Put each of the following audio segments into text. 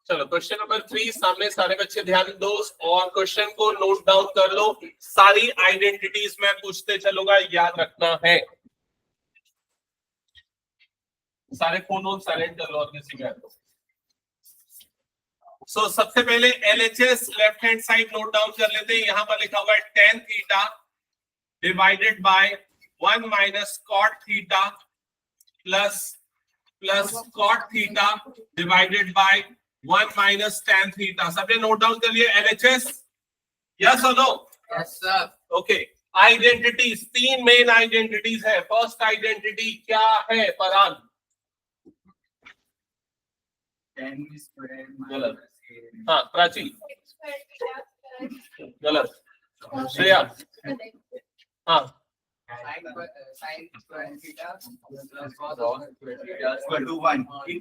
चलो question number 3 सामने, सारे बच्चे ध्यान दो और क्वेश्चन को नोट डाउन कर लो। सारी आइडेंटिटीज मैं पूछते चलूंगा, याद रखना है। सारे फोन ऑन साइलेंट कर लो और किसी का। सो सबसे पहले LHS left hand side note down कर लेते हैं। यहां पर लिखा हुआ है tan theta divided by 1 minus cot theta plus cot theta divided by 1 minus tan theta. सबने नोट डाउन कर लिया LHS? यस और no? Yes sir. Okay, identities, 3 main identities है। फर्स्ट आइडेंटिटी क्या है फरहान? गलत। हाँ प्राची? गलत। श्रेया? हाँ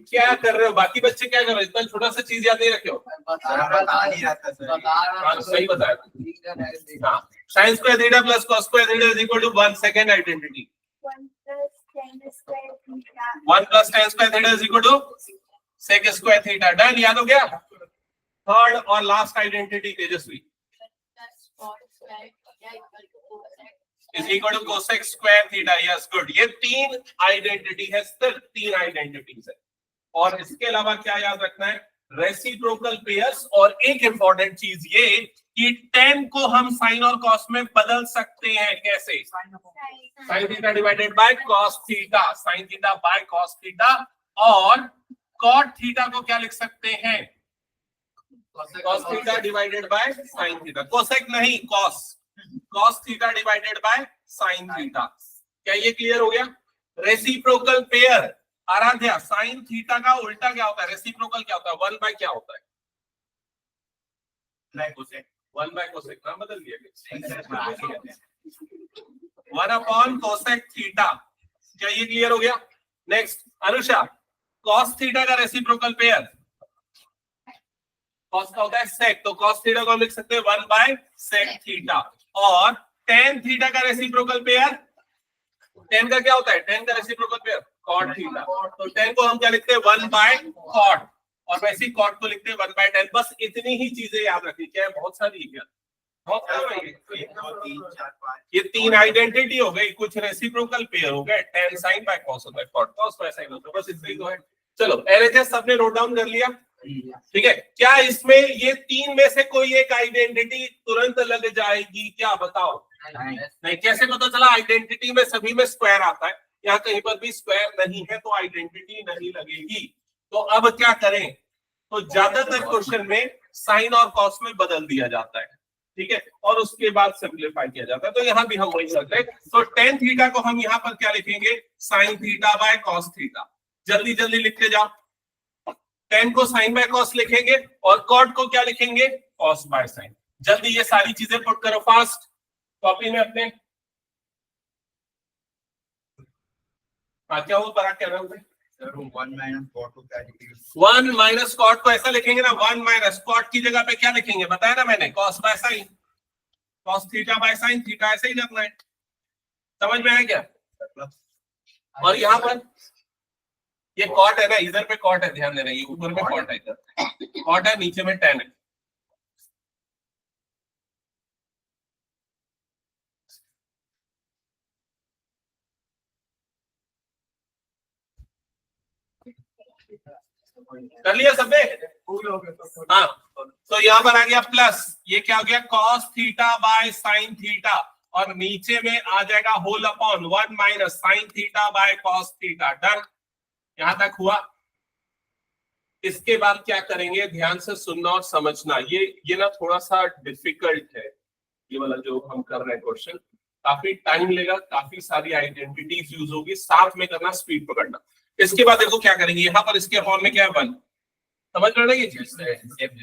क्या कर रहे हो? बाकी बच्चे क्या कर रहे हो? इतना छोटा सा चीज याद नहीं रखे हो? सही बताया। Sine square theta plus cos square theta is equal to 1। Second identity 1 plus tan square theta is equal to sec square theta. Done, याद हो गया? थर्ड और last identity Tejasvi is equal to cosec square theta. Yes good. ये 3 identity है, सिर्फ 3 identities है। और इसके अलावा क्या याद रखना है? Reciprocal pairs. और एक इंपॉर्टेंट चीज ये कि tan को हम साइन और कॉस में बदल सकते हैं। कैसे? Sine theta divided by cos theta, sine theta by cos theta. और कॉट थीटा को क्या लिख सकते हैं? Cos theta divided by sine theta. Cosec नहीं, cos theta divided by sine theta. क्या ये क्लियर हो गया? Reciprocal pair. Aaradhya, sine theta का उल्टा क्या होता है? रेसिप्रोकल क्या होता है? 1 बाय क्या होता है? 1 बाय कोसेक। नाम बदल दिया 1 अपॉन कोसेक थीटा। क्या ये क्लियर हो गया? नेक्स्ट अनुषा, कॉस थीटा का रेसिप्रोकल पेयर कॉस का होता है सेक, तो कॉस थीटा को हम लिख सकते हैं 1 बाय सेक थीटा। और tan थीटा का रेसिप्रोकल पेयर, tan का क्या होता है? tan का रेसिप्रोकल पेयर कॉट थीटा, तो tan को हम क्या लिखते हैं? 1 बाय कॉट। और वैसे ही कॉट को लिखते हैं 1 बाय tan। बस इतनी ही चीजें याद रखनी। क्या है? बहुत सारी है, बहुत सारी। ये 3 आइडेंटिटी हो गई, कुछ रेसिप्रोकल पेयर हो गए, tan sin by cos by cot, cos by sin होता है। बस इतना ही तो है। चलो LHS सबने नोट डाउन कर लिया? ठीक है। क्या इसमें ये 3 में से कोई एक आइडेंटिटी तुरंत लग जाएगी? क्या बताओ? नहीं। कैसे पता चला? आइडेंटिटी में सभी में स्क्वायर आता है, यहाँ कहीं पर भी स्क्वायर नहीं है तो आइडेंटिटी नहीं लगेगी। तो अब क्या करें? तो ज्यादातर क्वेश्चन में साइन और कॉस में बदल दिया जाता है, ठीक है, और उसके बाद सिंप्लीफाई किया जाता है। तो यहाँ भी हम वही करते हैं। तो tan थीटा को हम यहाँ पर क्या लिखेंगे? Sign theta by cos theta. जल्दी जल्दी लिखते जाओ। tan को साइन बाय कॉस लिखेंगे और कॉट को क्या लिखेंगे? Cos by sine. जल्दी ये सारी चीजें पुट करो फास्ट कॉपी में अपने। क्या हो परा क्या रहा है? 1 माइनस कॉट को ऐसा लिखेंगे ना, 1 माइनस कॉट की जगह पे क्या लिखेंगे? बताया ना मैंने, cos by sine, cos theta by sine theta. ऐसे ही करना है। समझ में आया क्या? और यहाँ पर ये कॉट है ना, इधर पे कॉट है, ध्यान देना, ये ऊपर में कॉट है, इधर कॉट है, नीचे में tan है। कर लिया सबने? हाँ, तो यहाँ पर आ गया प्लस, ये क्या हो गया? Cos theta by sine theta. और नीचे में आ जाएगा whole upon 1 minus sine theta by cos theta. Done, यहां तक हुआ। इसके बाद क्या करेंगे? ध्यान से सुनना और समझना। ये ना थोड़ा सा डिफिकल्ट है, ये वाला जो हम कर रहे हैं क्वेश्चन। काफी टाइम लेगा, काफी सारी आइडेंटिटीज यूज होगी, साथ में करना, स्पीड पकड़ना। इसके बाद देखो क्या करेंगे, यहाँ पर इसके फॉर्म में क्या है? 1। समझ रहे ना ये चीज?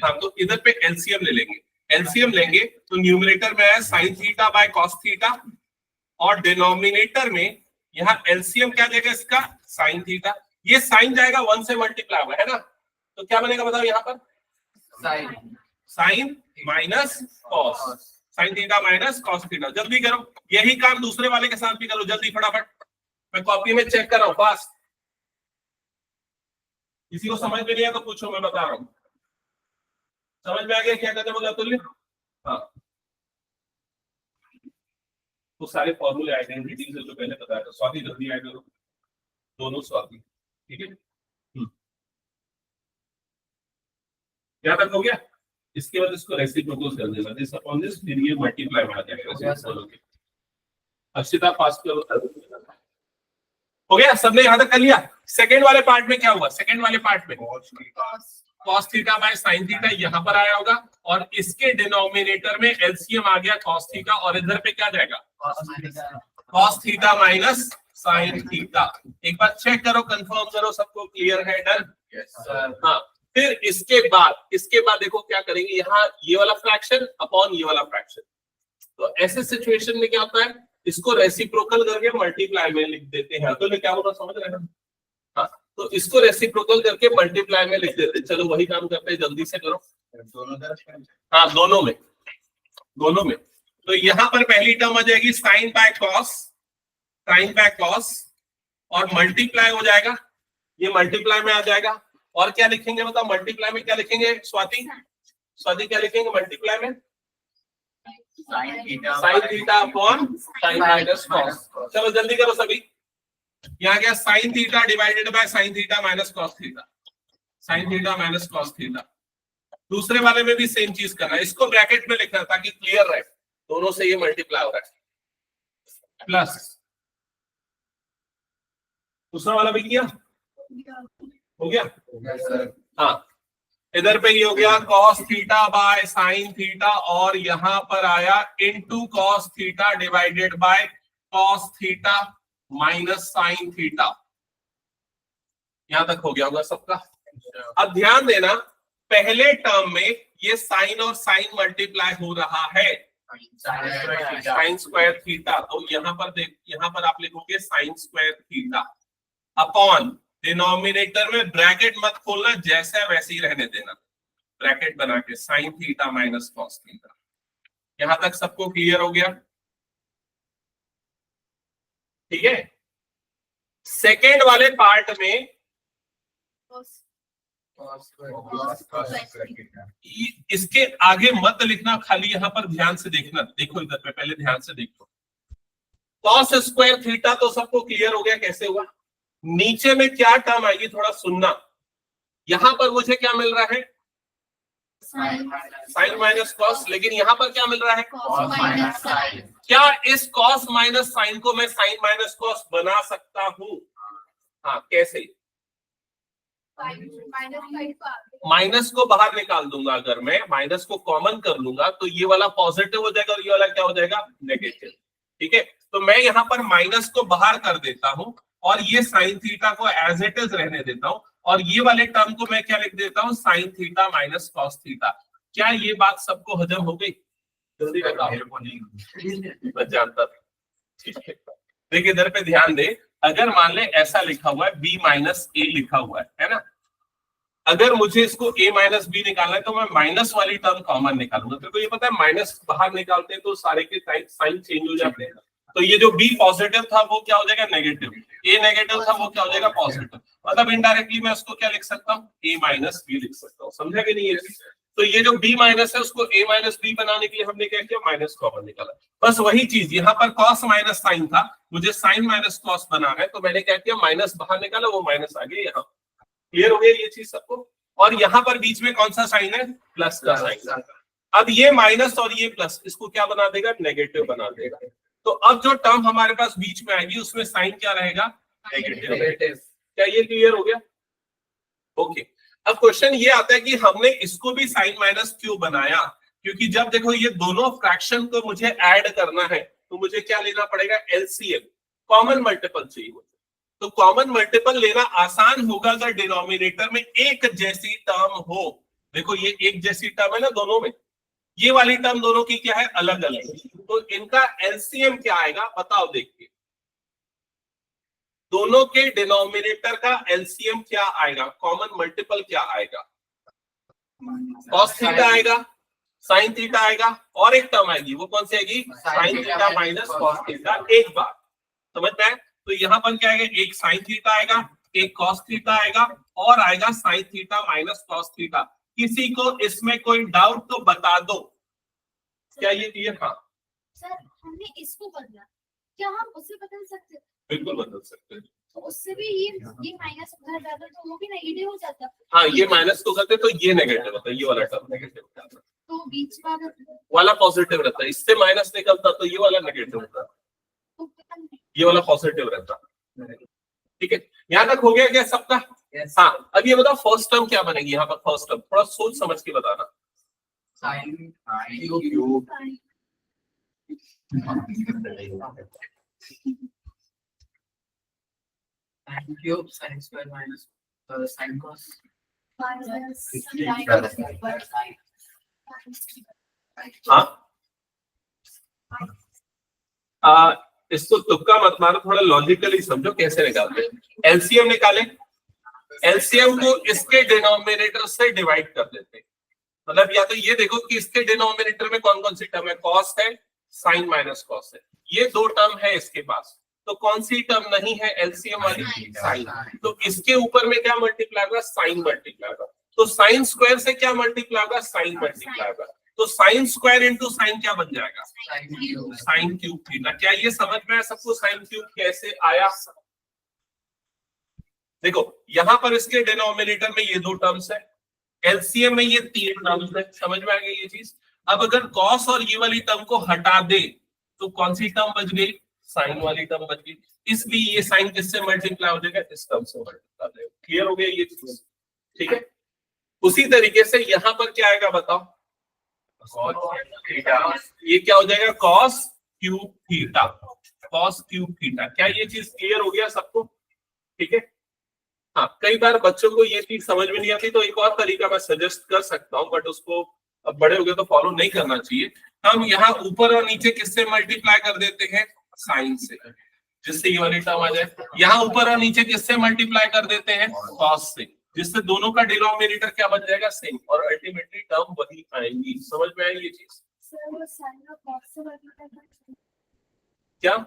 हाँ, तो इधर पे एलसीएम ले लेंगे। एलसीएम लेंगे तो न्यूमरेटर में है sign theta by cos theta, और डिनोमिनेटर में यहाँ एलसीएम क्या देगा इसका? Sine theta. ये साइन जाएगा 1 से मल्टीप्लाई हुआ है ना, तो क्या बनेगा बताओ यहाँ पर? Sine minus cos. Sine theta minus cos theta. जल्दी करो, यही काम दूसरे वाले के साथ भी करो, जल्दी फटाफट। मैं कॉपी में चेक कर रहा हूं, फास्ट। किसी को समझ में नहीं आया तो पूछो, मैं बता रहा हूं। समझ में आ गया क्या कहते बोला तुल्य? हाँ, तो सारे फॉर्मूले आए थे रीडिंग से जो पहले बताया था। स्वाति जल्दी ऐड करो, दोनों स्वाति, ठीक है। क्या तक हो गया? इसके बाद इसको रेसिप्रोकल कर देना, दिस अपॉन दिस, फिर ये मल्टीप्लाई में आ जाएगा। अक्षिता पास करो। हो गया, सबने यहां तक कर लिया। सेकंड वाले पार्ट में क्या हुआ? सेकंड वाले पार्ट में cos theta by sin theta यहां पर आया होगा, और इसके डिनोमिनेटर में एलसीएम आ गया cos थीटा, और इधर पे क्या जाएगा? cos theta minus sin theta. एक बार चेक करो, कंफर्म करो, सबको क्लियर है? डन। हाँ, फिर इसके बाद देखो क्या करेंगे, यहाँ ये वाला फ्रैक्शन अपॉन ये वाला फ्रैक्शन। तो ऐसे सिचुएशन में क्या होता है, इसको रेसिप्रोकल करके मल्टीप्लाई में लिख देते हैं। तो क्या होगा समझ रहे हैं? हाँ, तो इसको रेसिप्रोकल करके मल्टीप्लाई में लिख देते हैं। चलो वही काम करते हैं, जल्दी से करो। हाँ, दोनों में। तो यहाँ पर पहली टर्म आ जाएगी साइन बाय कॉस, और मल्टीप्लाई हो जाएगा, ये मल्टीप्लाई में आ जाएगा। और क्या लिखेंगे बताओ, मल्टीप्लाई में क्या लिखेंगे? स्वाति क्या लिखेंगे मल्टीप्लाई में? Sine theta upon sine minus cos. चलो जल्दी करो सभी। यहाँ क्या? Sign theta divided by sine theta minus cos theta, sine theta minus cos theta. दूसरे वाले में भी सेम चीज करना है, इसको ब्रैकेट में लिखना ताकि क्लियर रहे, दोनों से ये मल्टीप्लाई हो रहा है, प्लस दूसरा वाला भी किया, हो गया? हाँ, इधर पे ये हो गया cos theta by sine theta, और यहां पर आया into cos theta divided bye cos theta minus sine theta. यहां तक हो गया होगा सबका? अब ध्यान देना, पहले टर्म में ये साइन और साइन मल्टीप्लाई हो रहा है, साइन स्क्वायर थीटा। तो यहाँ पर आप लिखोगे sign square theta upon, denominator में ब्रैकेट मत खोलना, जैसा वैसे ही रहने देना, ब्रैकेट बना के sign theta minus cos theta. यहां तक सबको क्लियर हो गया? ठीक है। सेकेंड वाले पार्ट में इसके आगे मत लिखना, खाली यहां पर ध्यान से देखना। देखो इधर पे, पहले ध्यान से देखो। कॉस स्क्वायर थीटा तो सबको क्लियर हो गया कैसे हुआ। नीचे में क्या टर्म आएगी थोड़ा सुनना। यहां पर मुझे क्या मिल रहा है? साइन माइनस कॉस, लेकिन यहां पर क्या मिल रहा है? Cos minus sine. क्या इस कॉस माइनस साइन को मैं साइन माइनस कॉस बना सकता हूं? हाँ, कैसे? माइनस को बाहर निकाल दूंगा, अगर मैं माइनस को कॉमन कर लूंगा तो ये वाला पॉजिटिव हो जाएगा और ये वाला क्या हो जाएगा? नेगेटिव। ठीक है, तो मैं यहाँ पर माइनस को बाहर कर देता हूं और ये साइन थीटा को एज इट इज रहने देता हूं, और ये वाले टर्म को मैं क्या लिख देता हूं? Sign theta minus cos theta. क्या ये बात सबको हजम हो गई? जल्दी बताओ। मैं जानता था। ठीक है, देखिए इधर पे ध्यान दे। अगर मान ले ऐसा लिखा हुआ है b माइनस ए लिखा हुआ है ना, अगर मुझे इसको a माइनस बी निकालना है तो मैं माइनस वाली टर्म कॉमन निकालूंगा। तेरे को ये पता है माइनस बाहर निकालते हैं तो सारे के साइन चेंज हो जाते हैं। तो ये जो b पॉजिटिव था वो क्या हो जाएगा? नेगेटिव। a नेगेटिव था वो क्या हो जाएगा? पॉजिटिव। मतलब इनडायरेक्टली मैं उसको क्या लिख सकता हूँ? a माइनस बी लिख सकता हूँ। समझा कि नहीं? तो ये जो b माइनस है उसको a माइनस बी बनाने के लिए हमने क्या किया? माइनस कॉमन निकाला। बस वही चीज यहाँ पर cos माइनस साइन था, मुझे साइन माइनस कॉस बनाना है, तो मैंने क्या किया? माइनस बाहर निकाला, वो माइनस आ गया यहाँ। क्लियर हो गया ये चीज सबको? और यहाँ पर बीच में कौन सा साइन है? प्लस का साइन। अब ये माइनस और ये प्लस इसको क्या बना देगा? नेगेटिव बना देगा। तो अब जो टर्म हमारे पास बीच में आएगी उसमें साइन क्या रहेगा? नेगेटिव। क्या ये क्लियर हो गया? ओके। अब क्वेश्चन ये आता है कि हमने इसको भी साइन माइनस क्यों बनाया? क्योंकि जब देखो ये दोनों फ्रैक्शन को मुझे ऐड करना है तो मुझे क्या लेना पड़ेगा? एलसीएम, कॉमन मल्टीपल चाहिए। तो कॉमन मल्टीपल लेना आसान होगा अगर डिनोमिनेटर में एक जैसी टर्म हो। देखो ये एक जैसी टर्म है ना दोनों में, ये वाली टर्म दोनों की क्या है? अलग अलग। तो इनका एलसीएम क्या आएगा बताओ? देखिए दोनों के डिनोमिनेटर का एलसीएम क्या आएगा? कॉमन मल्टीपल क्या आएगा? कॉस थीटा आएगा, साइन थीटा आएगा और एक टर्म आएगी, वो कौन सी आएगी, sign theta minus cos theta एक बार, समझ में आए। तो यहाँ पर क्या आएगा, एक साइन थीटा आएगा, एक कॉस थीटा आएगा और आएगा sign theta minus cos theta. किसी को इसमें कोई डाउट तो बता दो, क्या ये क्लियर? हाँ सर, हमने इसको बदला, क्या हम उससे बदल सकते हैं? बिल्कुल बदल सकते हैं। तो उससे भी ये माइनस उधर डालते तो वो भी नेगेटिव हो जाता। हाँ, ये माइनस को करते तो ये नेगेटिव होता है, ये वाला टर्म नेगेटिव होता है, तो बीच वाला पॉजिटिव रहता है। इससे माइनस निकलता तो ये वाला नेगेटिव होता है, ये वाला पॉजिटिव रहता। ठीक है, यहाँ तक हो गया क्या सबका? हाँ, अब ये बताओ फर्स्ट टर्म क्या बनेगी यहाँ पर। फर्स्ट टर्म थोड़ा सोच समझ के बताना। Sine cube sine square minus sine cos. हाँ, इसको तुक्का मत मारो, थोड़ा लॉजिकली समझो कैसे निकालते हैं। एलसीएम निकाले, एलसीएम को इसके डिनोमिनेटर से डिवाइड कर देते हैं। मतलब या तो ये देखो कि इसके डिनोमिनेटर में कौन कौन सी टर्म है, कॉस है, साइन माइनस कॉस है, ये दो टर्म है इसके पास। तो कौन सी टर्म नहीं है एलसीएम वाली, साइन। तो इसके ऊपर में क्या मल्टीप्लाई होगा, साइन मल्टीप्लाई होगा। तो साइन स्क्वायर से क्या मल्टीप्लाई होगा, साइन मल्टीप्लाई होगा। तो साइन स्क्वायर इंटू साइन क्या बन जाएगा, साइन क्यूब थीटा। क्या ये समझ में आया सबको साइन क्यूब कैसे आया? देखो यहां पर इसके डिनोमिनेटर में ये दो टर्म्स है, एलसीएम में ये तीन टर्म्स है, समझ में आ गई ये चीज। अब अगर कॉस और ये वाली टर्म को हटा दे तो कौन सी टर्म बच गई, साइन वाली टर्म बच गई। इसलिए ये साइन किससे मल्टीप्लाई हो जाएगा, इस टर्म से मल्टीप्लाई हो जाएगा। क्लियर हो गया ये चीज? ठीक है, उसी तरीके से यहां पर क्या आएगा बताओ, ये क्या हो जाएगा, cos cube theta, cos cube theta. क्या ये चीज क्लियर हो गया सबको? ठीक है। हाँ, कई बार बच्चों को ये चीज समझ में नहीं आती, तो एक और तरीका मैं सजेस्ट कर सकता हूँ, बट उसको अब बड़े हो गए तो फॉलो नहीं करना चाहिए। हम यहाँ ऊपर और नीचे किससे मल्टीप्लाई कर देते हैं, साइन से, जिससे ये वाली टर्म आ जाए। यहाँ ऊपर और नीचे किससे मल्टीप्लाई कर देते हैं, कॉस से, जिससे दोनों का डिनोमिनेटर क्या बन जाएगा, सेम, और अल्टीमेटली टर्म वही आएंगी। समझ में आएगी ये चीज? क्या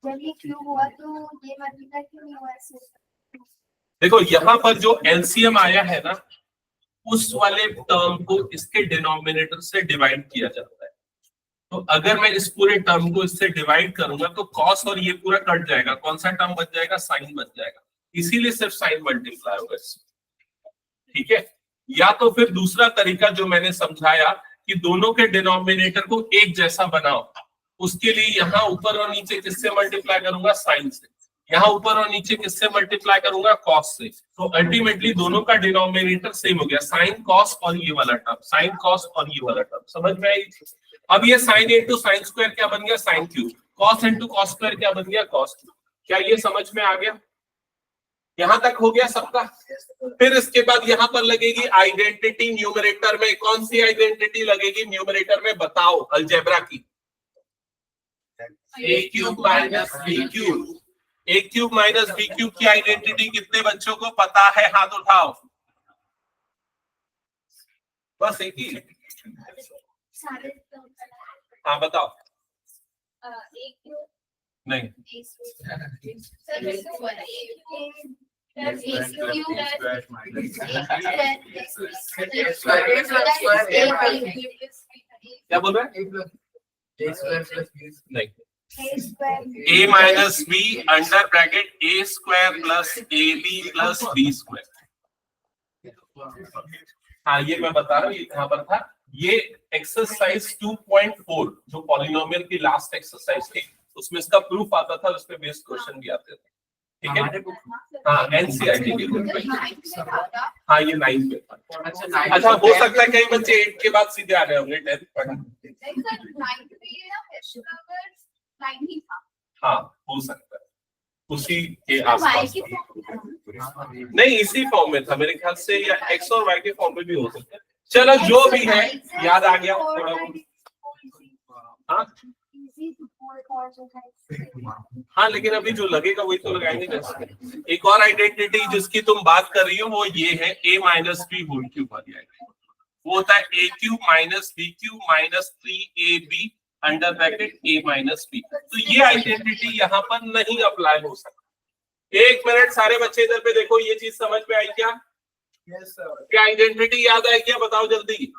जब ये क्यूब हुआ तो ये मल्टीप्लाई क्यों नहीं हुआ ऐसे? देखो यहाँ पर जो एलसीएम आया है ना, उस वाले टर्म को इसके डिनोमिनेटर से डिवाइड किया जाता है। तो अगर मैं इस पूरे टर्म को इससे डिवाइड करूंगा तो कॉस और ये पूरा कट जाएगा, कौन सा टर्म बच जाएगा, साइन बच जाएगा। इसीलिए सिर्फ साइन मल्टीप्लाई होगा इससे। ठीक है, या तो फिर दूसरा तरीका जो मैंने समझाया कि दोनों के डिनोमिनेटर को एक जैसा बनाओ, उसके लिए यहाँ ऊपर और नीचे किससे मल्टीप्लाई करूंगा, साइन से, यहाँ ऊपर और नीचे किससे मल्टीप्लाई करूंगा, कॉस से। तो अल्टीमेटली दोनों का डिनोमिनेटर सेम हो गया, साइन कॉस और ये वाला टर्म, साइन कॉस और ये वाला टर्म। समझ में आई? अब ये साइन इंटू साइन स्क्वायर क्या बन गया, sine cube. Cos into cos square क्या बन गया, कॉस क्यूब। क्या ये समझ में आ गया? यहां तक हो गया सबका। फिर इसके बाद यहाँ पर लगेगी आइडेंटिटी न्यूमरेटर में। कौन सी आइडेंटिटी लगेगी न्यूमरेटर में, बताओ, अलजेब्रा की। ए क्यूब माइनस बी क्यूब। ए क्यूब माइनस बी क्यूब की आइडेंटिटी कितने बच्चों को पता है, हाथ उठाओ। बस एक ही। हाँ बताओ। नहीं, क्या बोल रहे हैं? नहीं, a minus B under bracket A square plus A B plus B square. हाँ, ये मैं बता रहा हूँ, ये कहाँ पर था, ये एक्सरसाइज 2.4 जो पॉलिनोमियल की लास्ट एक्सरसाइज थी, उसमें इसका प्रूफ आता था, उस पे बेस्ड क्वेश्चन भी आते थे। ठीक है, हाँ, एनसीईआरटी की बुक में। हाँ, ये 9 पे था। अच्छा, हो सकता है कई बच्चे 8 के बाद सीधे आ रहे होंगे 10th पढ़ने। हाँ, हो सकता है उसी के आसपास। नहीं, इसी फॉर्म में था मेरे ख्याल से, या एक्स और वाई के फॉर्म में भी हो सकता है। चलो, जो भी है, याद आ गया थोड़ा। हाँ हाँ, लेकिन अभी जो लगेगा वही तो लगाएंगे जैसे। एक और आइडेंटिटी जिसकी तुम बात कर रही हो वो ये है, a minus b whole cube वाली आइडेंटिटी। वो होता है a cube minus b cube minus 3ab under bracket a minus b. तो ये आइडेंटिटी यहाँ पर नहीं अप्लाई हो सकती। एक मिनट सारे बच्चे इधर पे देखो, ये चीज समझ में आई क्या? क्या आइडेंटिटी याद आई क्या? बताओ जल्दी।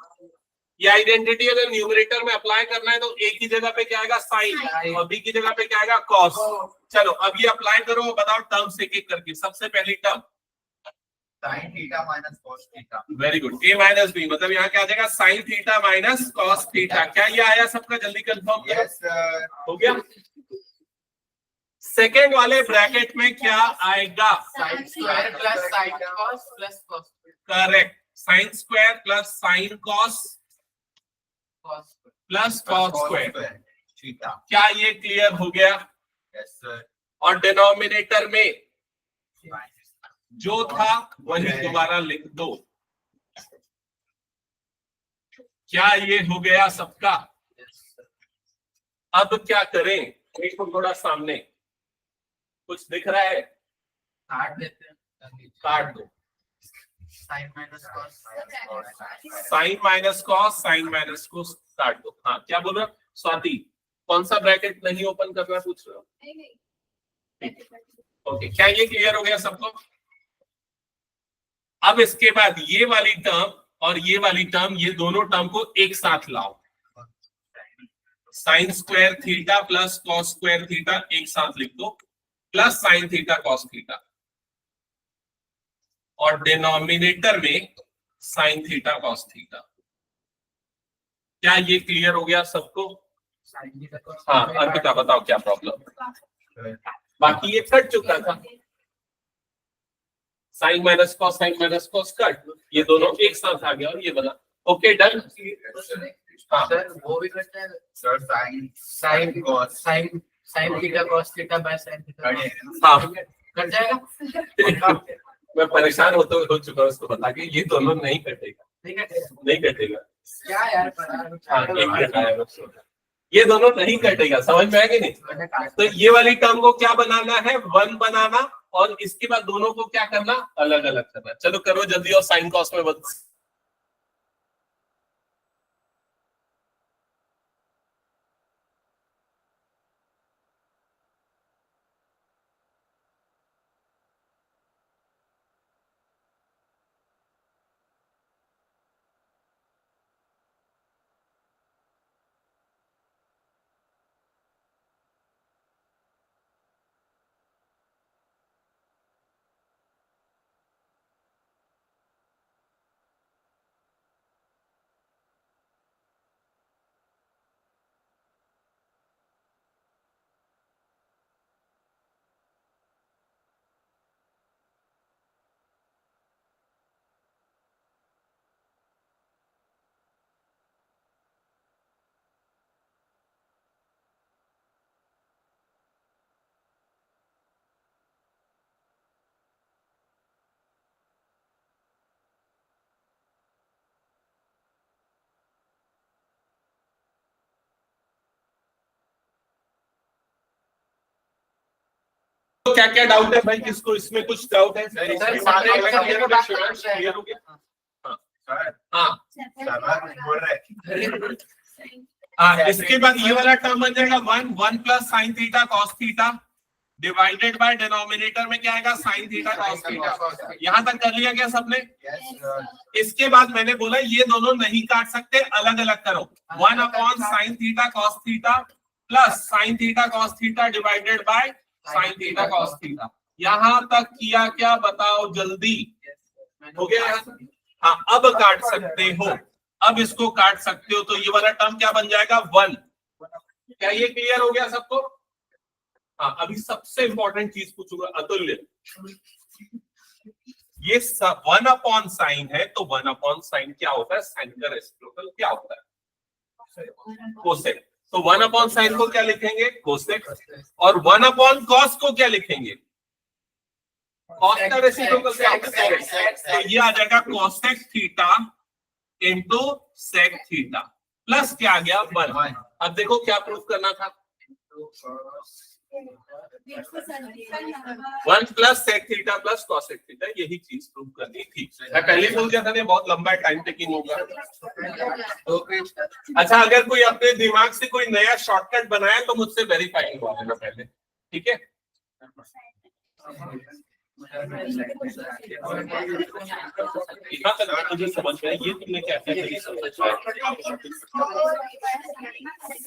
ये आइडेंटिटी अगर न्यूमरेटर में अप्लाई करना है तो a की जगह पे क्या आएगा? साइन, और b की जगह पे क्या आएगा? कॉस। चलो अब ये अप्लाई करो, बताओ टर्म्स एक एक करके। सबसे पहली term sin theta minus cos theta. Very good, a minus B, मतलब यहाँ क्या आ जाएगा? Sine theta minus cos theta. क्या ये आया सबका? जल्दी कंफर्म करो। Yes sir. हो गया। सेकेंड वाले ब्रैकेट में क्या आएगा? Sin square plus sin cos plus cos correct, sign square plus sine cos cos plus cos square. Theta. क्या ये क्लियर हो गया? Yes sir. और डिनोमिनेटर में जो था वही दोबारा लिख दो। क्या ये हो गया सबका? अब क्या करें? देखो थोड़ा सामने कुछ दिख रहा है? काट देते हैं। काट दो। sin minus cos sine minus cos, sine minus को काट दो। हाँ क्या बोल रहे हो स्वाति? कौन सा ब्रैकेट नहीं ओपन करना पूछ रहे हो? ओके, क्या ये क्लियर हो गया सबको? अब इसके बाद ये वाली टर्म और ये वाली टर्म, ये दोनों टर्म को एक साथ लाओ। Sign square theta plus cos square theta एक साथ लिख दो, plus sine theta cos theta, और डिनोमिनेटर में साइन थीटा कॉस थीटा। क्या ये क्लियर हो गया सबको? हाँ अर्पिता बताओ क्या प्रॉब्लम? बाकी ये कट चुका था, साइन माइनस कॉस कट, ये दोनों एक साथ आ गया और ये बना। Okay done. हाँ सर वो भी करता है sir sin sin cos sin theta cos theta by sin theta हाँ कट जाएगा। मैं परेशान हो चुका हूँ उसको बता के, ये दोनों नहीं कटेगा, ठीक है नहीं कटेगा। क्या यार हाँ एक मिनट आया बस। ये दोनों नहीं कटेगा, समझ में आया कि नहीं? तो ये वाली टर्म को क्या बनाना है? 1 बनाना, और इसके बाद दोनों को क्या करना? अलग अलग करना। चलो करो जल्दी। और साइन कॉस में बस तो क्या क्या डाउट है भाई? किसको इसमें कुछ डाउट है? सर, इसमें इसमें क्लियर हो गया? सर हाँ सर बोल रहे हाँ, इसके बाद ये वाला टर्म बन जाएगा 1 plus sine theta cos theta divided by denominator में क्या आएगा? Sine theta cos theta. यहाँ तक कर लिया क्या सबने? Yes sir. इसके बाद मैंने बोला ये दोनों नहीं काट सकते, अलग अलग करो। 1 upon sine theta cos theta plus sine theta cos theta divided by sine theta cos theta. यहाँ तक किया क्या? बताओ जल्दी। हो गया यहाँ तक? हाँ अब काट सकते हो, अब इसको काट सकते हो। तो ये वाला टर्म क्या बन जाएगा? 1। क्या ये क्लियर हो गया सबको? हाँ अभी सबसे इंपॉर्टेंट चीज पूछूंगा अतुल्य। ये 1 अपॉन साइन है, तो 1 अपॉन साइन क्या होता है? साइन का रेसिप्रोकल क्या होता है? कोसेक। तो 1 अपॉन साइन को क्या लिखेंगे? कोसेक। और 1 अपॉन कॉस को क्या लिखेंगे? कॉस का रेसिप्रोकल क्या होता है? तो ये आ जाएगा cosec theta into sec theta plus क्या आ गया? 1। अब देखो क्या प्रूफ करना था? One plus sec theta plus cosec theta, यही चीज प्रूव करनी थी। मैं पहले बोल दिया था ना, बहुत लंबा टाइम टेकिंग होगा। अच्छा, अगर कोई अपने दिमाग से कोई नया शॉर्टकट बनाया तो मुझसे वेरीफाई करवा लेना पहले, ठीक है? यहाँ तक मुझे समझ में ये तुमने क्या क्या मेरी समझ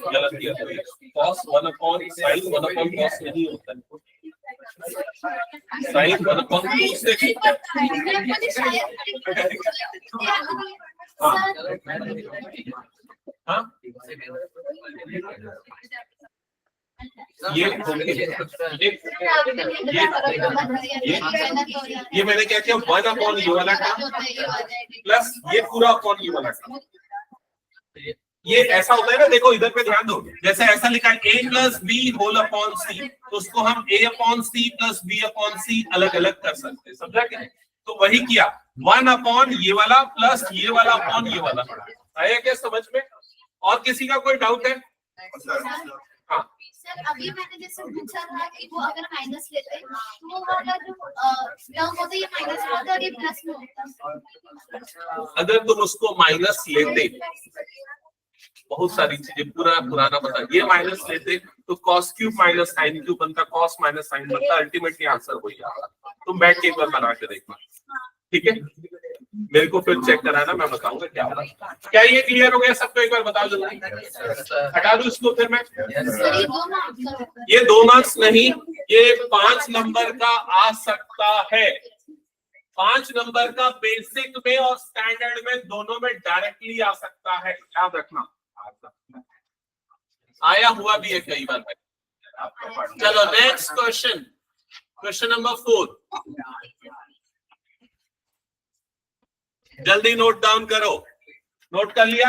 गलत किया। cos 1/sin 1/cos नहीं होता है, sin 1/2 से हाँ ये मैंने क्या किया, 1/u वाला था प्लस ये पूरा अपॉन u वाला था। ये ऐसा होता है ना, देखो इधर पे ध्यान दो, जैसे ऐसा लिखा है a plus B whole upon c, तो उसको हम a upon c plus b upon c अलग अलग कर सकते हैं, समझा क्या? तो वही किया, 1/, ये वाला प्लस ये वाला अपॉन ये वाला। आया क्या समझ में? और किसी का कोई डाउट है? हाँ सर, अभी मैंने जैसे पूछा था कि वो अगर माइनस लेते हैं तो वो वाला जो टर्म होता है ये माइनस में होता है और ये प्लस में होता है। अगर तुम उसको माइनस लेते, बहुत सारी चीजें पूरा पुराना बता, ये माइनस लेते तो cos cube minus sine cube बनता, cos माइनस साइन बनता, अल्टीमेटली आंसर वही आता। तुम बैठ के एक बार बना के देखना, ठीक है? मेरे को फिर चेक कराना, मैं बताऊंगा क्या होगा। क्या ये क्लियर हो गया सबको? एक बार बता दो, हटा दो इसको फिर मैं। ये 2 मार्क्स नहीं, ये 5 नंबर का आ सकता है। 5 नंबर का बेसिक में और स्टैंडर्ड में दोनों में डायरेक्टली आ सकता है, याद रखना। आया हुआ भी है कई बार। चलो नेक्स्ट क्वेश्चन, क्वेश्चन नंबर 4। जल्दी नोट डाउन करो। नोट कर लिया?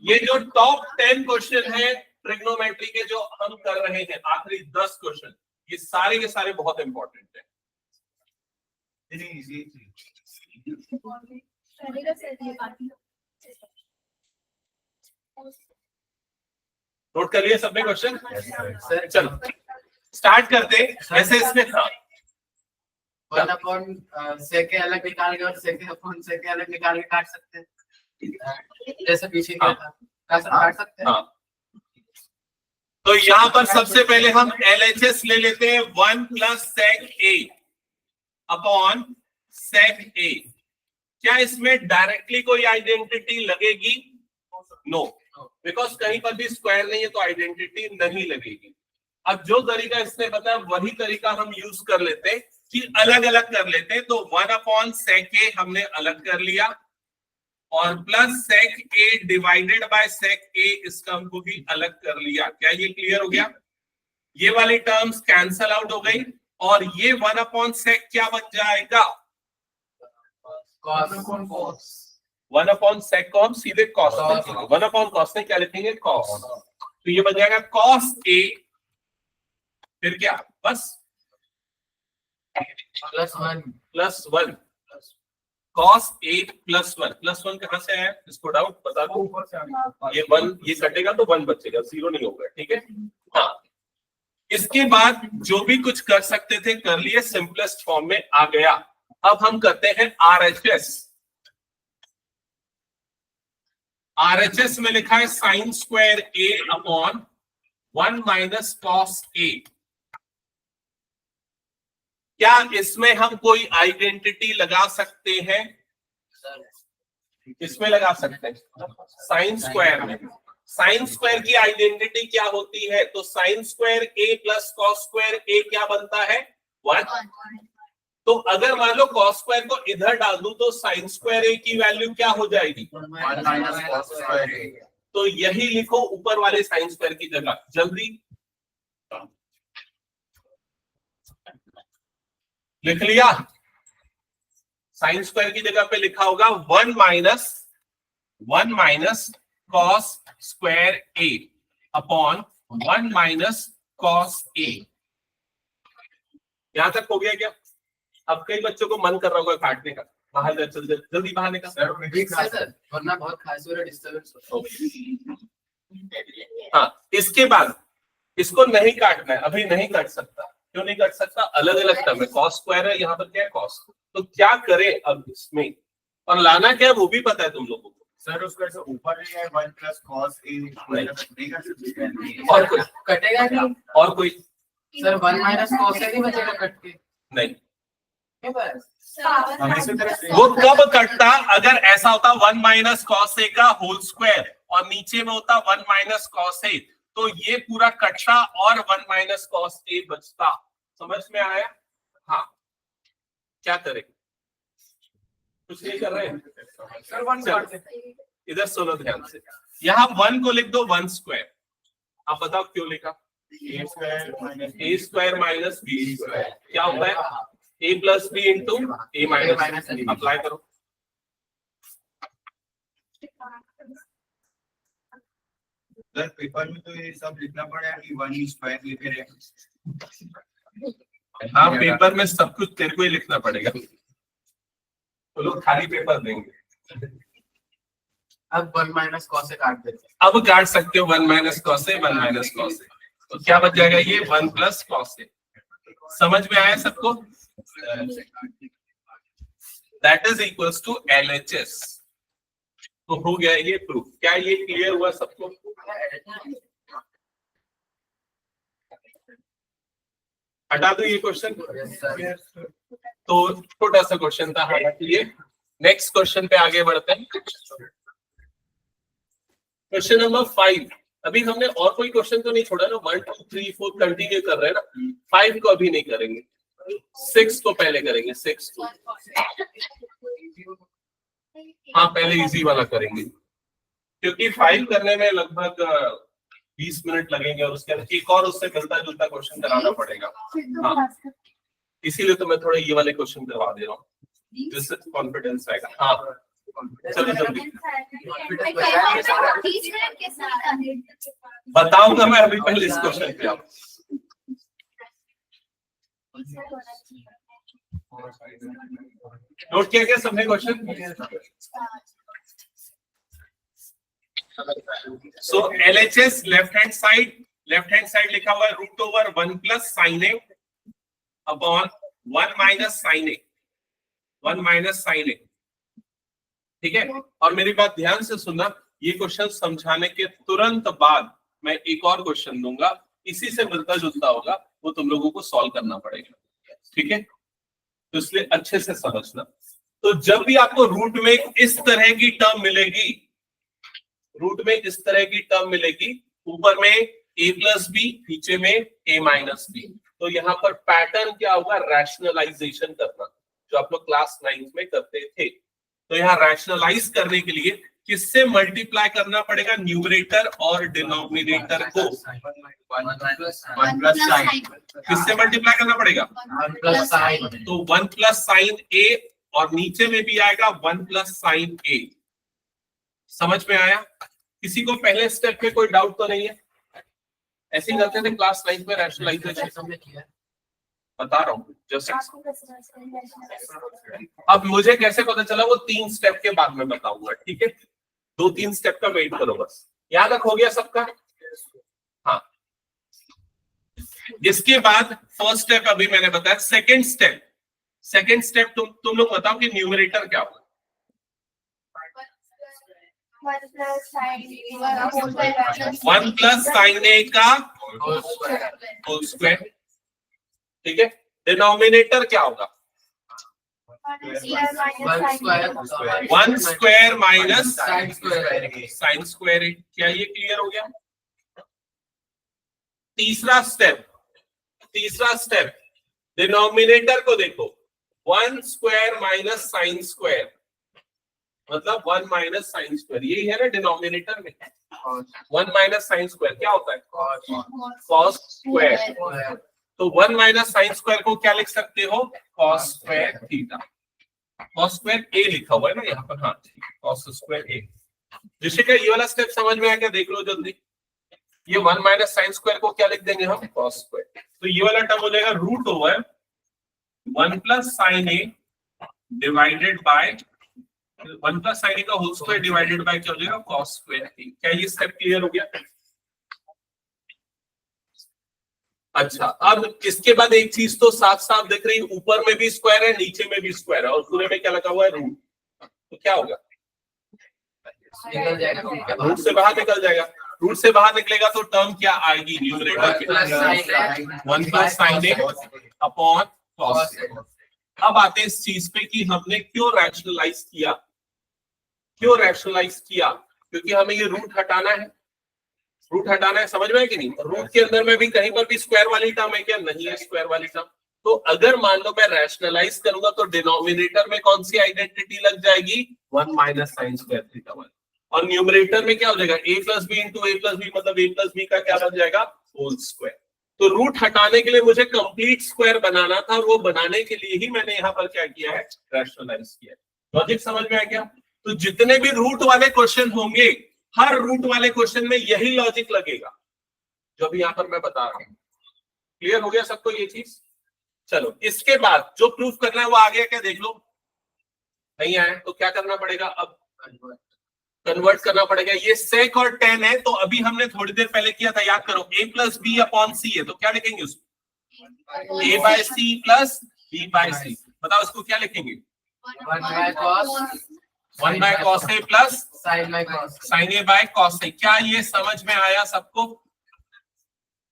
ये जो टॉप 10 क्वेश्चन है ट्रिग्नोमेट्री के जो हम कर रहे हैं, आखिरी 10 क्वेश्चन, ये सारे के सारे बहुत इंपॉर्टेंट है। नोट कर लिया सबने क्वेश्चन? चलो स्टार्ट करते। ऐसे इसमें 1/sec अलग निकाल के और sec अपॉन sec अलग निकाल के काट सकते हैं, जैसे पीछे किया था, काट सकते हैं। तो यहाँ पर सबसे पहले हम LHS ले लेते हैं, 1 plus sec a upon sec a। क्या इसमें डायरेक्टली कोई आइडेंटिटी लगेगी? नो, बिकॉज कहीं पर भी स्क्वायर नहीं है तो आइडेंटिटी नहीं लगेगी। अब जो तरीका इसने बताया वही तरीका हम यूज कर लेते हैं कि अलग अलग कर लेते हैं। तो 1/sec a हमने अलग कर लिया और plus sec a divided by sec a, इसका हमको भी अलग कर लिया। क्या ये क्लियर हो गया? ये वाली टर्म्स कैंसल आउट हो गई और ये 1/sec क्या बन जाएगा? 1/sec को हम सीधे cos, 1/cos में क्या लिखेंगे? cos। तो ये बन जाएगा cos a, फिर क्या? बस +1 cos a +1 कहां से आया? इसको डाउट बता दो। ये 1 ये कटेगा तो 1 बचेगा, 0 नहीं होगा, ठीक है? हाँ, इसके बाद जो भी कुछ कर सकते थे कर लिए, सिंपलेस्ट फॉर्म में आ गया। अब हम करते हैं RHS। RHS में लिखा है sin square a upon 1 minus cos a। क्या इसमें हम कोई आइडेंटिटी लगा सकते हैं? इसमें लगा सकते हैं। साइन स्क्वायर में, साइन स्क्वायर की आइडेंटिटी क्या होती है? तो sine square a plus cos square a क्या बनता है? 1। तो अगर मान लो कॉस स्क्वायर को इधर डाल दूं तो साइन स्क्वायर a की वैल्यू क्या हो जाएगी? 1 माइनस cos स्क्वायर a। तो यही लिखो ऊपर वाले साइन स्क्वायर की जगह, जल्दी लिख लिया। साइन स्क्वायर की जगह पे लिखा होगा 1 minus cos square a upon 1 minus cos a। यहां तक हो गया क्या? अब कई बच्चों को मन कर रहा होगा काटने का, बाहर चल जल्दी बाहर निकल सर, वरना बहुत खांसी और डिस्टर्बेंस होता है। हाँ, इसके बाद इसको नहीं काटना है, अभी नहीं काट सकता। क्यों नहीं काट सकता? अलग अलग टर्म है, कॉस स्क्वायर है, यहाँ पर क्या है कॉस। तो क्या करें अब इसमें, और लाना क्या है वो भी पता है तुम लोगों को। सर उसका से ऊपर ही है 1 plus cos A नहीं कर सकते। और कोई कटेगा नहीं और कोई सर, 1 माइनस cos A नहीं बचेगा कट के। नहीं। ये बस हम इसी तरह से वो कब कटता? अगर ऐसा होता 1 माइनस कॉस ए का होल स्क्वायर और नीचे में होता 1 माइनस कॉस ए, तो ये पूरा कटता और 1 माइनस कॉस ए बचता। समझ में आया? हाँ, क्या करें? कुछ नहीं कर रहे हैं सर 1 काट दे। इधर सुनो ध्यान से, यहाँ 1 को लिख दो 1 स्क्वायर। आप बताओ क्यों लिखा? A square minus A square minus B square क्या होता है? A plus B into A minus B. Apply करो। सर पेपर में तो ये सब लिखना पड़ेगा कि 1 स्क्वायर लिखे रहे। हाँ, पेपर में सब कुछ तेरे को ही लिखना पड़ेगा, तो लोग खाली पेपर देंगे। अब 1 माइनस cos A काट देते हैं। अब काट सकते हो 1 minus cos A 1 minus cos a, तो क्या बच जाएगा? ये 1 प्लस कॉस ए। समझ में आया सबको? That is equals to LHS। तो हो गया ये प्रूफ। क्या ये क्लियर हुआ सबको? हटा दो ये क्वेश्चन। तो छोटा सा क्वेश्चन था, हटा दिए। नेक्स्ट क्वेश्चन पे आगे बढ़ते हैं। Question number 5। अभी हमने और कोई क्वेश्चन तो नहीं छोड़ा ना? 1 2 3 4 कंटिन्यू कर रहे हैं ना। 5 को अभी नहीं करेंगे, 6 को पहले करेंगे। 6 को हाँ पहले इजी वाला करेंगे, क्योंकि 5 करने में लगभग 20 मिनट लगेंगे और उसके बाद एक और उससे मिलता जुलता क्वेश्चन कराना पड़ेगा। हाँ, इसीलिए तो मैं थोड़ा ये वाले क्वेश्चन करवा दे रहा हूँ, जिससे कॉन्फिडेंस आएगा। हाँ चलो जल्दी बताऊंगा मैं, अभी पहले इस क्वेश्चन पे आओ। नोट किया क्या सबने क्वेश्चन? सो LHS लेफ्ट हैंड साइड लिखा हुआ है √1 प्लस साइन ए अपॉन 1 माइनस साइन ए, 1 माइनस साइन ए। ठीक है, और मेरी बात ध्यान से सुनना, ये क्वेश्चन समझाने के तुरंत बाद मैं एक और क्वेश्चन दूंगा, इसी से मिलता जुलता होगा, वो तुम लोगों को सॉल्व करना पड़ेगा। ठीक है, तो इसलिए अच्छे से समझना। तो जब भी आपको रूट में इस तरह की टर्म मिलेगी, रूट में इस तरह की टर्म मिलेगी, ऊपर में a प्लस बी, नीचे में a माइनस बी, तो यहाँ पर पैटर्न क्या होगा? रैशनलाइजेशन करना, जो आप लोग क्लास 9 में करते थे। तो यहाँ रैशनलाइज करने के लिए किससे मल्टीप्लाई करना पड़ेगा? न्यूमरेटर और डिनोमिनेटर को 1 plus sin। किससे मल्टीप्लाई करना पड़ेगा? 1 प्लस साइन। तो 1 प्लस साइन ए, और नीचे में भी आएगा 1 प्लस साइन ए। समझ में आया? किसी को पहले स्टेप में कोई डाउट तो नहीं है? ऐसे ही करते थे क्लास 9 में रैशनलाइजेशन। बता रहा हूँ जस्ट। अब मुझे कैसे पता चला वो 3 स्टेप के बाद में बताऊंगा। ठीक है, 2-3 स्टेप का वेट करो बस। याद रख, हो गया सबका? हाँ, इसके बाद फर्स्ट स्टेप अभी मैंने बताया। सेकंड स्टेप तुम लोग बताओ कि न्यूमरेटर क्या होगा? 1 प्लस साइन ए का होल स्क्वायर। ठीक है, डिनोमिनेटर क्या होगा? 1 square minus sign square a. क्या ये क्लियर हो गया? तीसरा स्टेप डिनोमिनेटर को देखो, 1 स्क्वायर माइनस साइन स्क्वायर, मतलब 1 माइनस साइन स्क्वायर, यही है ना डिनोमिनेटर में। 1 माइनस साइन स्क्वायर क्या होता है? Cos square. तो 1 माइनस साइन स्क्वायर को क्या लिख सकते हो? Cos square theta. Cos square a लिखा हुआ है ना यहाँ पर। हाँ, कॉस स्क्वायर ए। ऋषिका, ये वाला स्टेप समझ में आया क्या? देख लो जल्दी। ये 1 माइनस साइन स्क्वायर को क्या लिख देंगे हम? Cos square. तो ये वाला टर्म हो जाएगा √1 plus sine a divided by 1 plus sine a का होल स्क्वायर डिवाइडेड बाय क्या हो जाएगा? Cos square a. क्या ये स्टेप क्लियर हो गया? अच्छा, अब इसके बाद एक चीज तो साफ साफ दिख रही, ऊपर में भी स्क्वायर है, नीचे में भी स्क्वायर है, और पूरे में क्या लगा हुआ है, रूट। तो क्या होगा, निकल जाएगा रूट से बाहर निकल जाएगा। रूट से बाहर निकलेगा तो टर्म क्या आएगी न्यूमरेटर में, 1 प्लस साइन ए अपॉन कॉस। अब आते हैं इस चीज पे कि हमने क्यों रैशनलाइज किया, क्योंकि हमें ये रूट हटाना है। समझ में है कि नहीं? रूट के अंदर में भी कहीं पर भी स्क्वायर वाली टर्म है क्या? नहीं है स्क्वायर वाली टर्म। तो अगर मान लो मैं रैशनलाइज करूंगा तो डिनोमिनेटर में कौन सी आइडेंटिटी लग जाएगी, 1 माइनस साइन स्क्वायर थीटा 1, और न्यूमरेटर में क्या हो जाएगा, a plus B into A plus B, मतलब a प्लस बी का क्या बन जाएगा, होल स्क्वायर। तो रूट हटाने के लिए मुझे कंप्लीट स्क्वायर बनाना था, और वो बनाने के लिए ही मैंने यहाँ पर क्या किया है, रैशनलाइज किया है। लॉजिक समझ में आ गया? तो जितने भी रूट वाले क्वेश्चन होंगे, हर रूट वाले क्वेश्चन में यही लॉजिक लगेगा जो अभी यहाँ पर मैं बता रहा हूँ। क्लियर हो गया सबको ये चीज? चलो, इसके बाद जो प्रूफ करना है वो आ गया क्या, देख लो। नहीं आया तो क्या करना पड़ेगा, अब कन्वर्ट करना पड़ेगा। ये सेक और टेन है, तो अभी हमने थोड़ी देर पहले किया था, याद करो, a plus b upon c है, तो क्या लिखेंगे उसको, a by c plus b by c. बताओ इसको क्या लिखेंगे, 1 by cos a plus sine a by cos a. क्या ये समझ में आया सबको?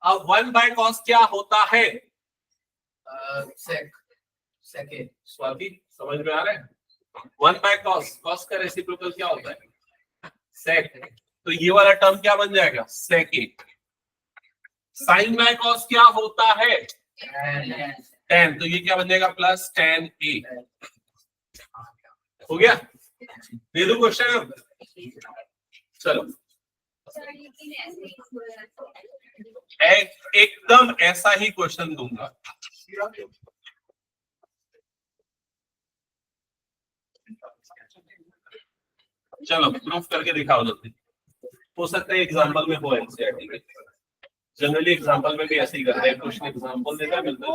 अब 1 बाय कॉस क्या होता है, स्वाति समझ में आ रहा है? 1 बाय कॉस का रेसिप्रोकल क्या होता है, सेक। तो ये वाला टर्म क्या बन जाएगा, सेक ए। साइन बाय कॉस क्या होता है, टेन, तो ये क्या बन जाएगा, प्लस टेन ए। हो गया? दे दो क्वेश्चन। चलो, एकदम ऐसा ही क्वेश्चन दूंगा। चलो प्रूफ करके दिखाओ जल्दी। हो सकता है एग्जांपल में हो एनसीईआरटी में, जनरली एग्जांपल में भी ऐसे ही करते हैं, क्वेश्चन एग्जांपल देता है, मिलता है।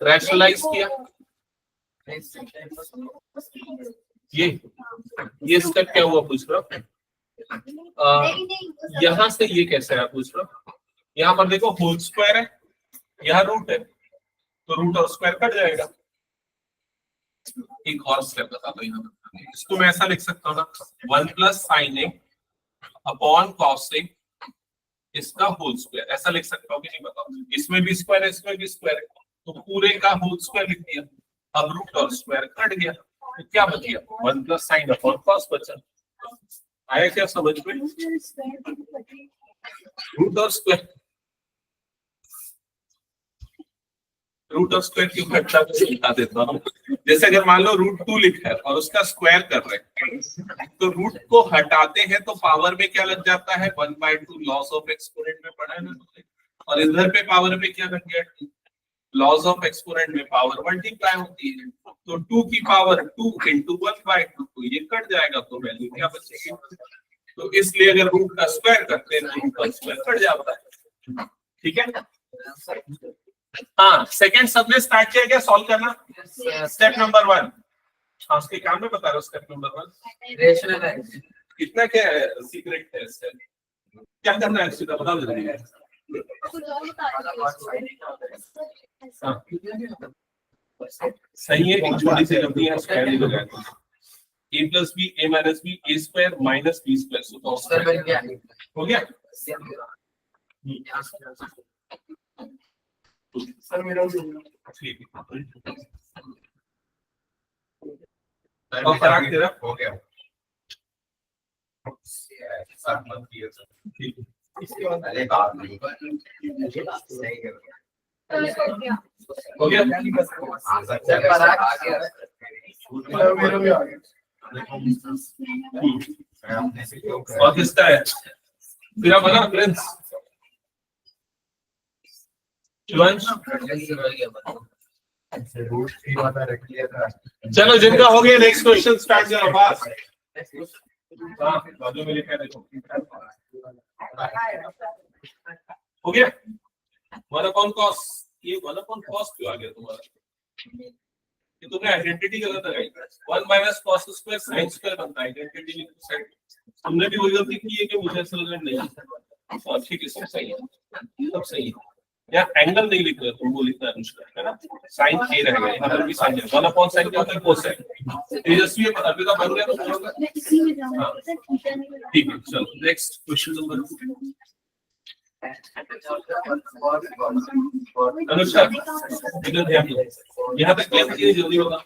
रैशनलाइज किया, ये स्टेप क्या हुआ पूछ रहा हूँ, यहां से ये कैसे है पूछ रहा हूँ। यहाँ पर देखो होल स्क्वायर है, यहाँ रूट है, तो रूट और स्क्वायर कट जाएगा। एक और स्टेप बता दो, यहाँ इसको मैं ऐसा लिख सकता हूँ ना, 1 plus sine A upon cos A, इसका होल स्क्वायर, ऐसा लिख सकता हूँ कि नहीं बताओ? इसमें भी स्क्वायर है, इसमें भी स्क्वायर है, तो पूरे का होल स्क्वायर लिख दिया। अब रूट और स्क्वायर कट गया, तो क्या बच गया, 1 प्लस साइन अपॉन कॉस बचा। आया क्या समझ में? रूट और स्क्वायर की घटना को बता देता हूँ। जैसे अगर मान लो रूट 2 लिखा है और उसका स्क्वायर कर रहे हैं, तो रूट को हटाते हैं तो पावर में क्या लग जाता है, 1/2 लॉस ऑफ एक्सपोनेंट में पढ़ा है ना, और इधर पे पावर पे क्या लग गया, लॉस ऑफ एक्सपोनेंट में पावर मल्टीप्लाई होती है, तो 2 की पावर 2 इंटू 1/2, तो ये कट जाएगा, तो वैल्यू क्या बचेगी। तो इसलिए अगर रूट का स्क्वायर करते हैं तो रूट का स्क्वायर कट जाता है। ठीक है? हाँ, सेकंड सबने स्टार्ट किया क्या सॉल्व करना, स्टेप नंबर 1। हाँ, उसके काम में बता रहा हूँ, स्टेप नंबर 1 रेशनलाइज। कितना क्या है सीक्रेट है इसका, क्या करना है सीधा बता दीजिए। हाँ, सही है, एक छोटी सी गलती है, स्क्वायर ही लगाया था, a plus B a minus B a square minus b square, तो हो गया। सर मेरा ठीक है, और फराक तेरा हो गया। ठीक है। इसके बाद अरे बात नहीं सही है, हो गया। मेरा भी आ गया। और किसका है, मेरा बना प्रिंस शिवांश। चलो जिनका हो गया नेक्स्ट क्वेश्चन स्टार्ट करो फास्ट। हाँ, बाजू में लिखा है देखो, हो गया। 1/cos, ये 1/cos क्यों आ गया तुम्हारा, ये तुमने आइडेंटिटी गलत लगाई। 1 - cos स्क्वायर sin स्क्वायर बनता है, आइडेंटिटी तुमने भी वही गलती की है कि मुझे समझ में नहीं। ठीक है, सही है। ये सब सही है। यहाँ एंगल नहीं लिख रहे तुम, वो लिखना है अनुष्का, है ना। साइन ए रहेगा, यहाँ पर भी साइन है। 1/sin क्या होता है? कोसाइन। तेजस्वी अभी का बन गया तो बोलोगे? मैं इसी में जाऊंगा, तो थीटा नहीं होगा। ठीक है, चलो नेक्स्ट क्वेश्चन नंबर 2। अनुष्का इधर ध्यान दो, यहाँ तक क्लियर कीजिए, जल्दी होगा।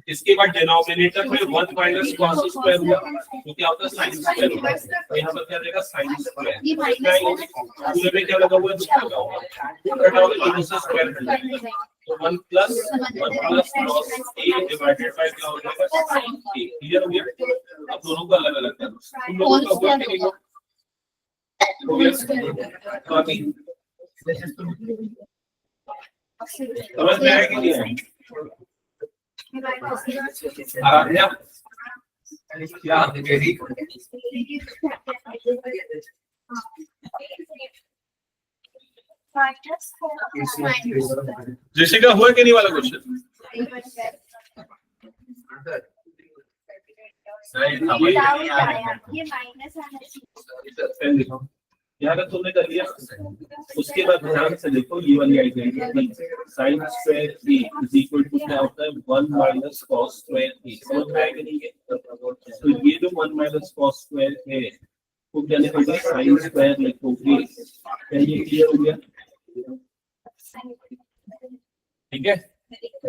इसके बाद डिनोमिनेटर में 1 माइनस cos स्क्वायर हुआ, तो क्या होता है? sin स्क्वायर हुआ। तो यहाँ पर क्या देगा? sin square. ये माइनस पूरे में क्या लगा हुआ है? 2 लगा हुआ है। घटाओ तो इससे स्क्वायर मिल जाएगा। तो 1 plus cos a divided by क्या हो जाएगा? sin a। क्लियर हो गया? अब दोनों को अलग अलग करो। तुम लोगों का हुआ कि नहीं हुआ? हो गया? तो अभी समझ में आया कि नहीं आया? आराध्या क्या? ऋषिका हुआ कि नहीं वाला क्वेश्चन? ये माइनस आना चाहिए। यहाँ तक तुमने कर लिया, उसके बाद ध्यान से देखो ये वाली identity sin square a is equal to क्या होता है? 1 माइनस cos स्क्वायर a। समझ में आएगा नहीं है? तो ये जो 1 माइनस cos स्क्वायर है वो क्या लिखोगे? sin स्क्वायर लिखोगे। क्या ये क्लियर हो गया? ठीक है।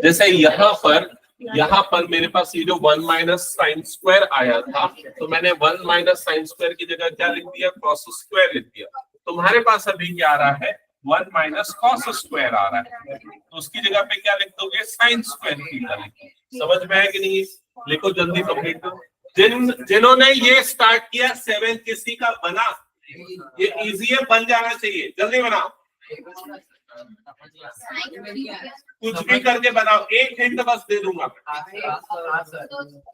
जैसे यहाँ पर मेरे पास ये जो 1 माइनस साइन स्क्वायर आया था, तो मैंने 1 माइनस साइन स्क्वायर की जगह क्या लिख दिया? cos स्क्वायर लिख दिया। तुम्हारे पास अभी क्या आ रहा है? 1 माइनस cos स्क्वायर आ रहा है, तो उसकी जगह पे क्या लिख दोगे? साइन स्क्वायर थीटा लिखो। समझ में आया कि नहीं? लिखो जल्दी, कंप्लीट करो। जिन्होंने ये स्टार्ट किया 7 किसी का बना, ये इजी है, बन जाना चाहिए। जल्दी बनाओ, कुछ भी करके बनाओ। एक हिंट बस दे दूंगा,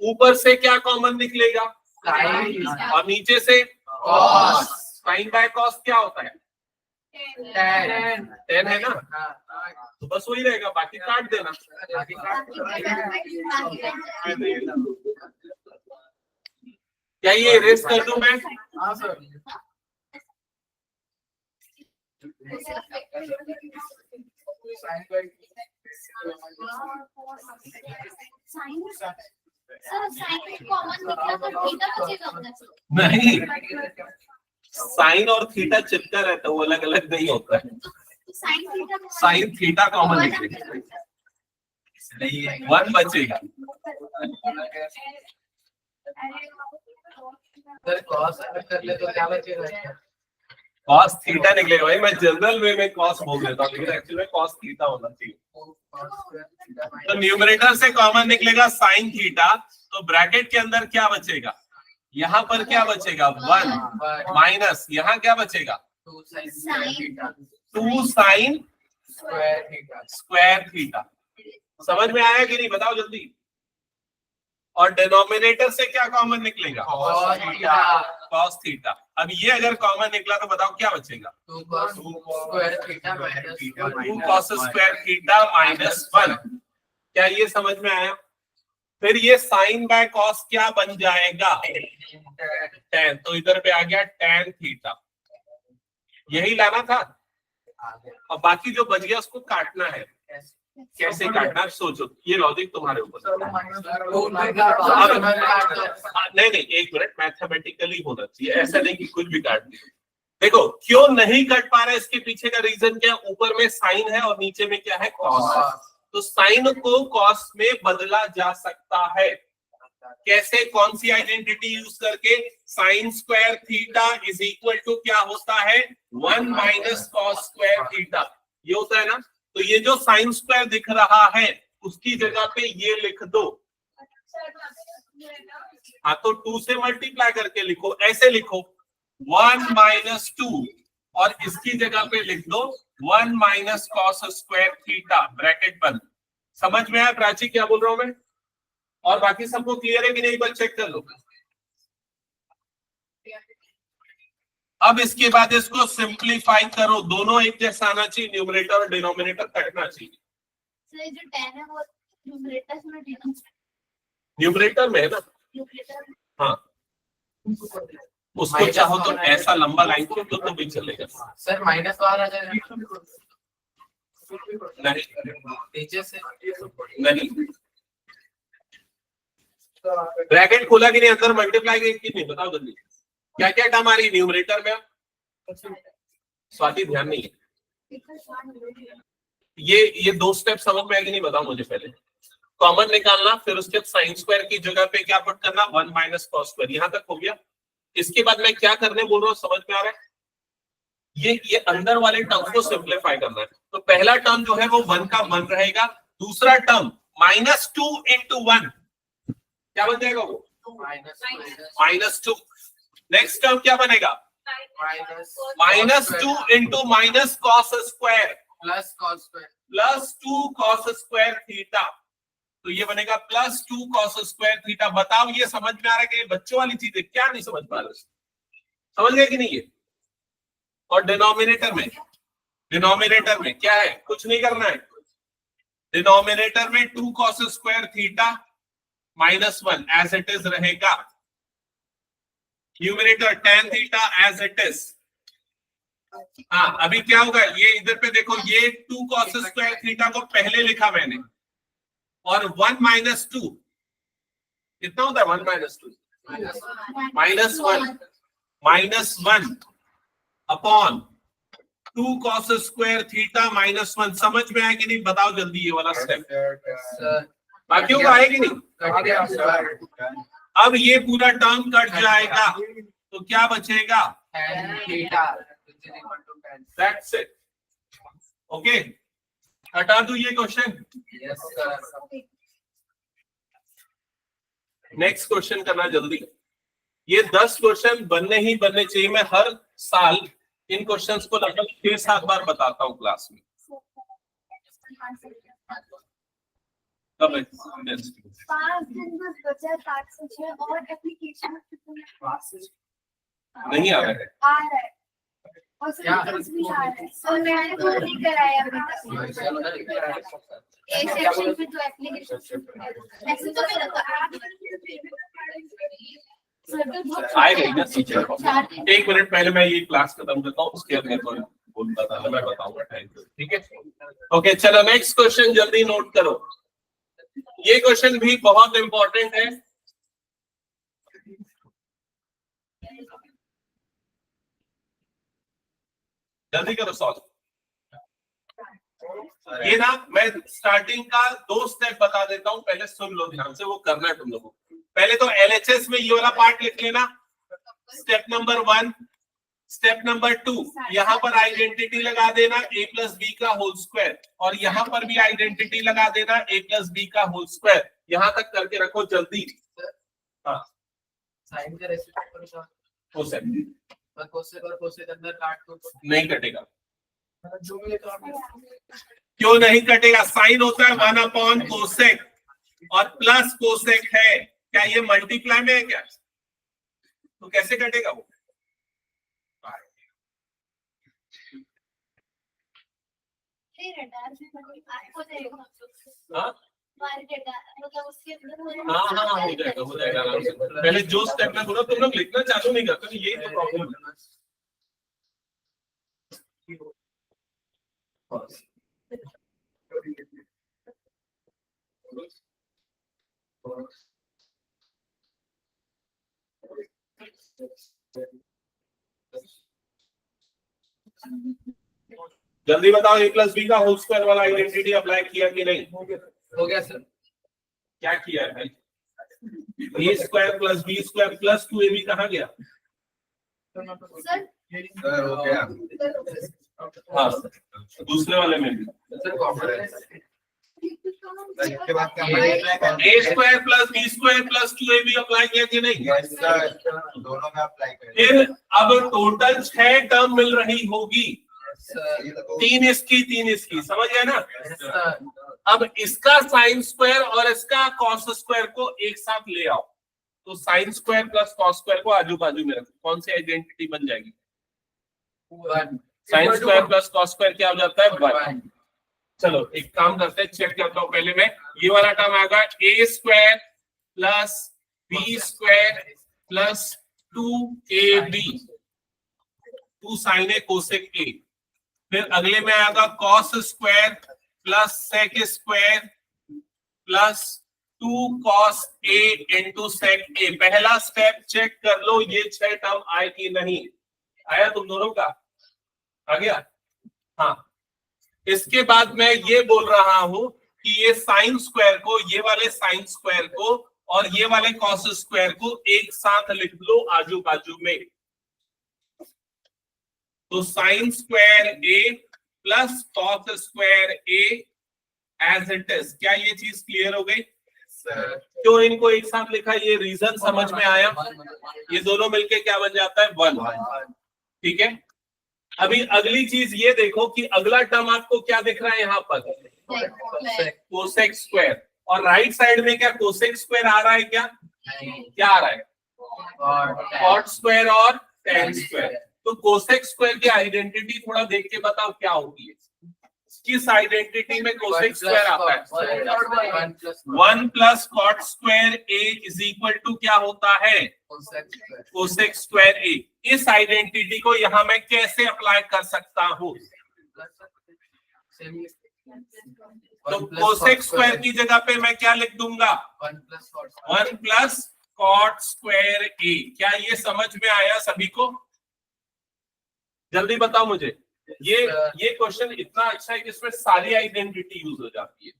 ऊपर से क्या कॉमन निकलेगा? और नीचे से cos। साइन बाय कॉस क्या होता है? tan है ना, तो बस वही रहेगा, बाकी काट देना। क्या ये इरेज कर दूं मैं? नहीं, साइन और थीटा चिपका रहता है, वो अलग अलग नहीं होता है। साइन थीटा कॉमन निकलेगा, 1 बचेगा। cos अगर कर ले तो क्या बचेगा? cos थीटा निकलेगा भाई। मैं जनरल वे में cos बोल देता हूँ, लेकिन एक्चुअली में cos थीटा होना चाहिए। तो न्यूमरेटर से कॉमन निकलेगा sin थीटा, तो ब्रैकेट के अंदर क्या बचेगा? यहाँ पर क्या बचेगा? 1 माइनस यहाँ क्या बचेगा? 2 sin स्क्वायर थीटा। समझ में आया कि नहीं? बताओ जल्दी। और डिनोमिनेटर से क्या कॉमन निकलेगा? cos theta. अब ये अगर कॉमन निकला तो बताओ क्या बचेगा? 2 cos स्क्वायर थीटा माइनस 1। क्या ये समझ में आया? फिर ये साइन बाय कॉस क्या बन जाएगा? tan। तो इधर पे आ गया tan थीटा। यही लाना था, और बाकी जो बच गया उसको काटना है। कैसे काटना है सोचो, ये लॉजिक तुम्हारे ऊपर। नहीं, एक मिनट, मैथमेटिकली होना चाहिए, ऐसा नहीं कि कुछ भी काट दिया। देखो क्यों नहीं कट पा रहा है, इसके पीछे का रीजन क्या? ऊपर में साइन है और नीचे में क्या है? कॉस। तो साइन को कॉस में बदला जा सकता है। कैसे? कौन सी आइडेंटिटी यूज करके? Sine square theta is equal to क्या होता है? 1 माइनस कॉस स्क्वायर थीटा। ये होता है ना। तो ये जो साइन स्क्वायर दिख रहा है उसकी जगह पे ये लिख दो। हाँ, तो 2 से मल्टीप्लाई करके लिखो, ऐसे लिखो 1 माइनस 2, और इसकी जगह पे लिख दो 1 minus cos square theta, bracket बंद। समझ में आया प्राची क्या बोल रहा हूं मैं? और बाकी सबको क्लियर है कि नहीं? बस चेक कर लो। अब इसके बाद इसको सिंप्लीफाई करो, दोनों एक जैसा आना चाहिए, न्यूमरेटर और डिनोमिनेटर कटना चाहिए। सर जो 10 है वो न्यूमरेटर में न्यूमरेटर में है ना? हाँ, उसको Minus चाहो तो वाला ऐसा लंबा लाइन को तो भी चलेगा। सर माइनस बाहर आ जाएगा नहीं नीचे से। नहीं, ब्रैकेट खोला कि नहीं, अंदर मल्टीप्लाई की नहीं, बताओ जल्दी क्या क्या टर्म आ रही है न्यूमरेटर में? स्वाति ध्यान नहीं है, ये दो स्टेप समझ में आएगी नहीं, बताओ मुझे पहले। कॉमन निकालना, फिर उसके साइन स्क्वायर की जगह पे क्या पुट करना, 1 माइनस कॉस स्क्वायर, यहां तक हो गया। इसके बाद मैं क्या करने बोल रहा हूँ समझ में आ रहा है? ये अंदर वाले टर्म को सिंप्लीफाई करना है। तो पहला टर्म जो है वो 1 का 1 रहेगा, दूसरा टर्म -2 into 1 क्या बन जाएगा वो -2। नेक्स्ट टर्म क्या बनेगा, -2 into minus cos square plus cos square +2 cos square theta, तो ये बनेगा +2 cos स्क्वायर थीटा। बताओ ये समझ में आ रहा है कि ये बच्चों वाली चीज है? क्या नहीं समझ पा रहे, समझ गए कि नहीं ये? और डिनोमिनेटर में क्या है, कुछ नहीं करना है। डिनोमिनेटर में 2 cos square theta -1 as it is रहेगा, numerator tan theta as it is. हाँ, अभी क्या होगा, ये इधर पे देखो, ये 2 cos स्क्वायर थीटा को पहले लिखा मैंने, और 1 - 2 कितना होता है, 1 - 2 -1 अपॉन 2 cos स्क्वायर थीटा -1। समझ में आया कि नहीं, बताओ जल्दी ये वाला स्टेप, बाकियों का है कि नहीं? कट गया सर। अब ये पूरा टर्म कट जाएगा तो क्या बचेगा, tan theta which is equal to tan। That's it. Okay, हटा दो ये question, yes sir. Next question करना जल्दी। ये 10 क्वेश्चन बनने ही बनने चाहिए। मैं हर साल इन क्वेश्चंस को लगभग 6-7 बार बताता हूँ क्लास में। कब है? 5 दिन बस बचा, 5 से 6 और एप्लीकेशन नहीं आ रहा है। आ रहा है और सिलेबस भी आ रहा है, और मैंने वो नहीं कराया अभी तक। एक सेक्शन पे तो एप्लीकेशन ऐसे तो मेरा तो आएगा ना टीचर। एक मिनट पहले मैं ये क्लास खत्म करता हूँ, उसके बाद मैं बोलता था, मैं बताऊंगा टाइम पे, ठीक है? ओके चलो, नेक्स्ट क्वेश्चन जल्दी नोट करो। ये क्वेश्चन भी बहुत इंपॉर्टेंट है। जल्दी करो सॉल्व। ये ना मैं स्टार्टिंग का 2 स्टेप बता देता हूं, पहले सुन लो ध्यान से, वो करना है तुम लोगों को। पहले तो एलएचएस में ये वाला पार्ट लिख लेना, स्टेप नंबर 1। स्टेप नंबर 2, यहाँ पर आइडेंटिटी लगा देना a + b का होल स्क्वायर, और यहाँ पर भी आइडेंटिटी लगा देना a + b का होल स्क्वायर। यहाँ तक करके रखो जल्दी। हाँ, साइन का रेसिप्रोकल का कोसेक और कोसेक अंदर काट दो तो नहीं कटेगा। जो भी लेकर क्यों नहीं कटेगा? साइन होता है 1 / कोसेक और प्लस कोसेक है। क्या ये मल्टीप्लाई में है क्या? तो कैसे कटेगा वो? हाँ हाँ, हो जाएगा आराम से। पहले जो स्टेप में बोला तुम लोग लिखना चालू नहीं करते, तो यही तो प्रॉब्लम है। जल्दी बताओ, a + b का होल स्क्वायर वाला आइडेंटिटी अप्लाई किया कि नहीं? हो गया सर। क्या किया है भाई? a² + b² + 2ab कहाँ गया? सर हो गया। हाँ, दूसरे वाले में भी सर कॉमन इसके बाद क्या a² + b² + 2ab अप्लाई किया कि नहीं? यस सर, दोनों में अप्लाई करें। फिर अब टोटल 6 टर्म मिल रही होगी, सर। 3 इसकी 3 इसकी, समझ गए ना? सर अब इसका साइन स्क्वायर और इसका कॉस स्क्वायर को एक साथ ले आओ, तो sine square plus cos square को आजू बाजू में रखो, कौन सी आइडेंटिटी बन जाएगी? Sign square plus cos square क्या हो जाता है? 1। चलो एक काम करते हैं, चेक करता हूं पहले मैं। ये वाला टर्म आएगा a² + b² + 2ab 2 sin a cosec a, फिर अगले में आएगा cos square plus sec square plus 2 cos a into sec a। पहला स्टेप चेक कर लो ये 6 टर्म आए कि नहीं आया, तुम दोनों का आ गया। हाँ, इसके बाद मैं ये बोल रहा हूं कि ये साइन स्क्वायर को, ये वाले साइन स्क्वायर को और ये वाले कॉस स्क्वायर को एक साथ लिख लो आजू बाजू में। तो sine square A plus cos square A as it is. क्या ये चीज क्लियर हो गई? क्यों इनको एक साथ लिखा, ये रीजन समझ में आया? ये दोनों मिलके क्या बन जाता है? 1। ठीक है, अभी अगली चीज ये देखो कि अगला टर्म आपको क्या दिख रहा है यहाँ पर? Cosec square. और राइट साइड में क्या कोसेक स्क्वायर आ रहा है? क्या क्या आ रहा है? कॉट स्क्वायर और टेन स्क्वायर। तो कोसेक स्क्वायर की आइडेंटिटी थोड़ा देख के बताओ क्या होगी? किस आइडेंटिटी में कोसेक स्क्वायर आता है? 1 plus cot square A is equal to क्या होता है? Cosec square A. इस आइडेंटिटी को यहाँ मैं कैसे अप्लाई कर सकता हूँ? तो कोसेक स्क्वायर की जगह पे मैं क्या लिख दूंगा? 1 प्लस कॉट स्क्वायर ए। क्या ये समझ में आया सभी को? जल्दी बताओ मुझे। ये क्वेश्चन इतना अच्छा है कि इसमें सारी आइडेंटिटी यूज हो जाती है।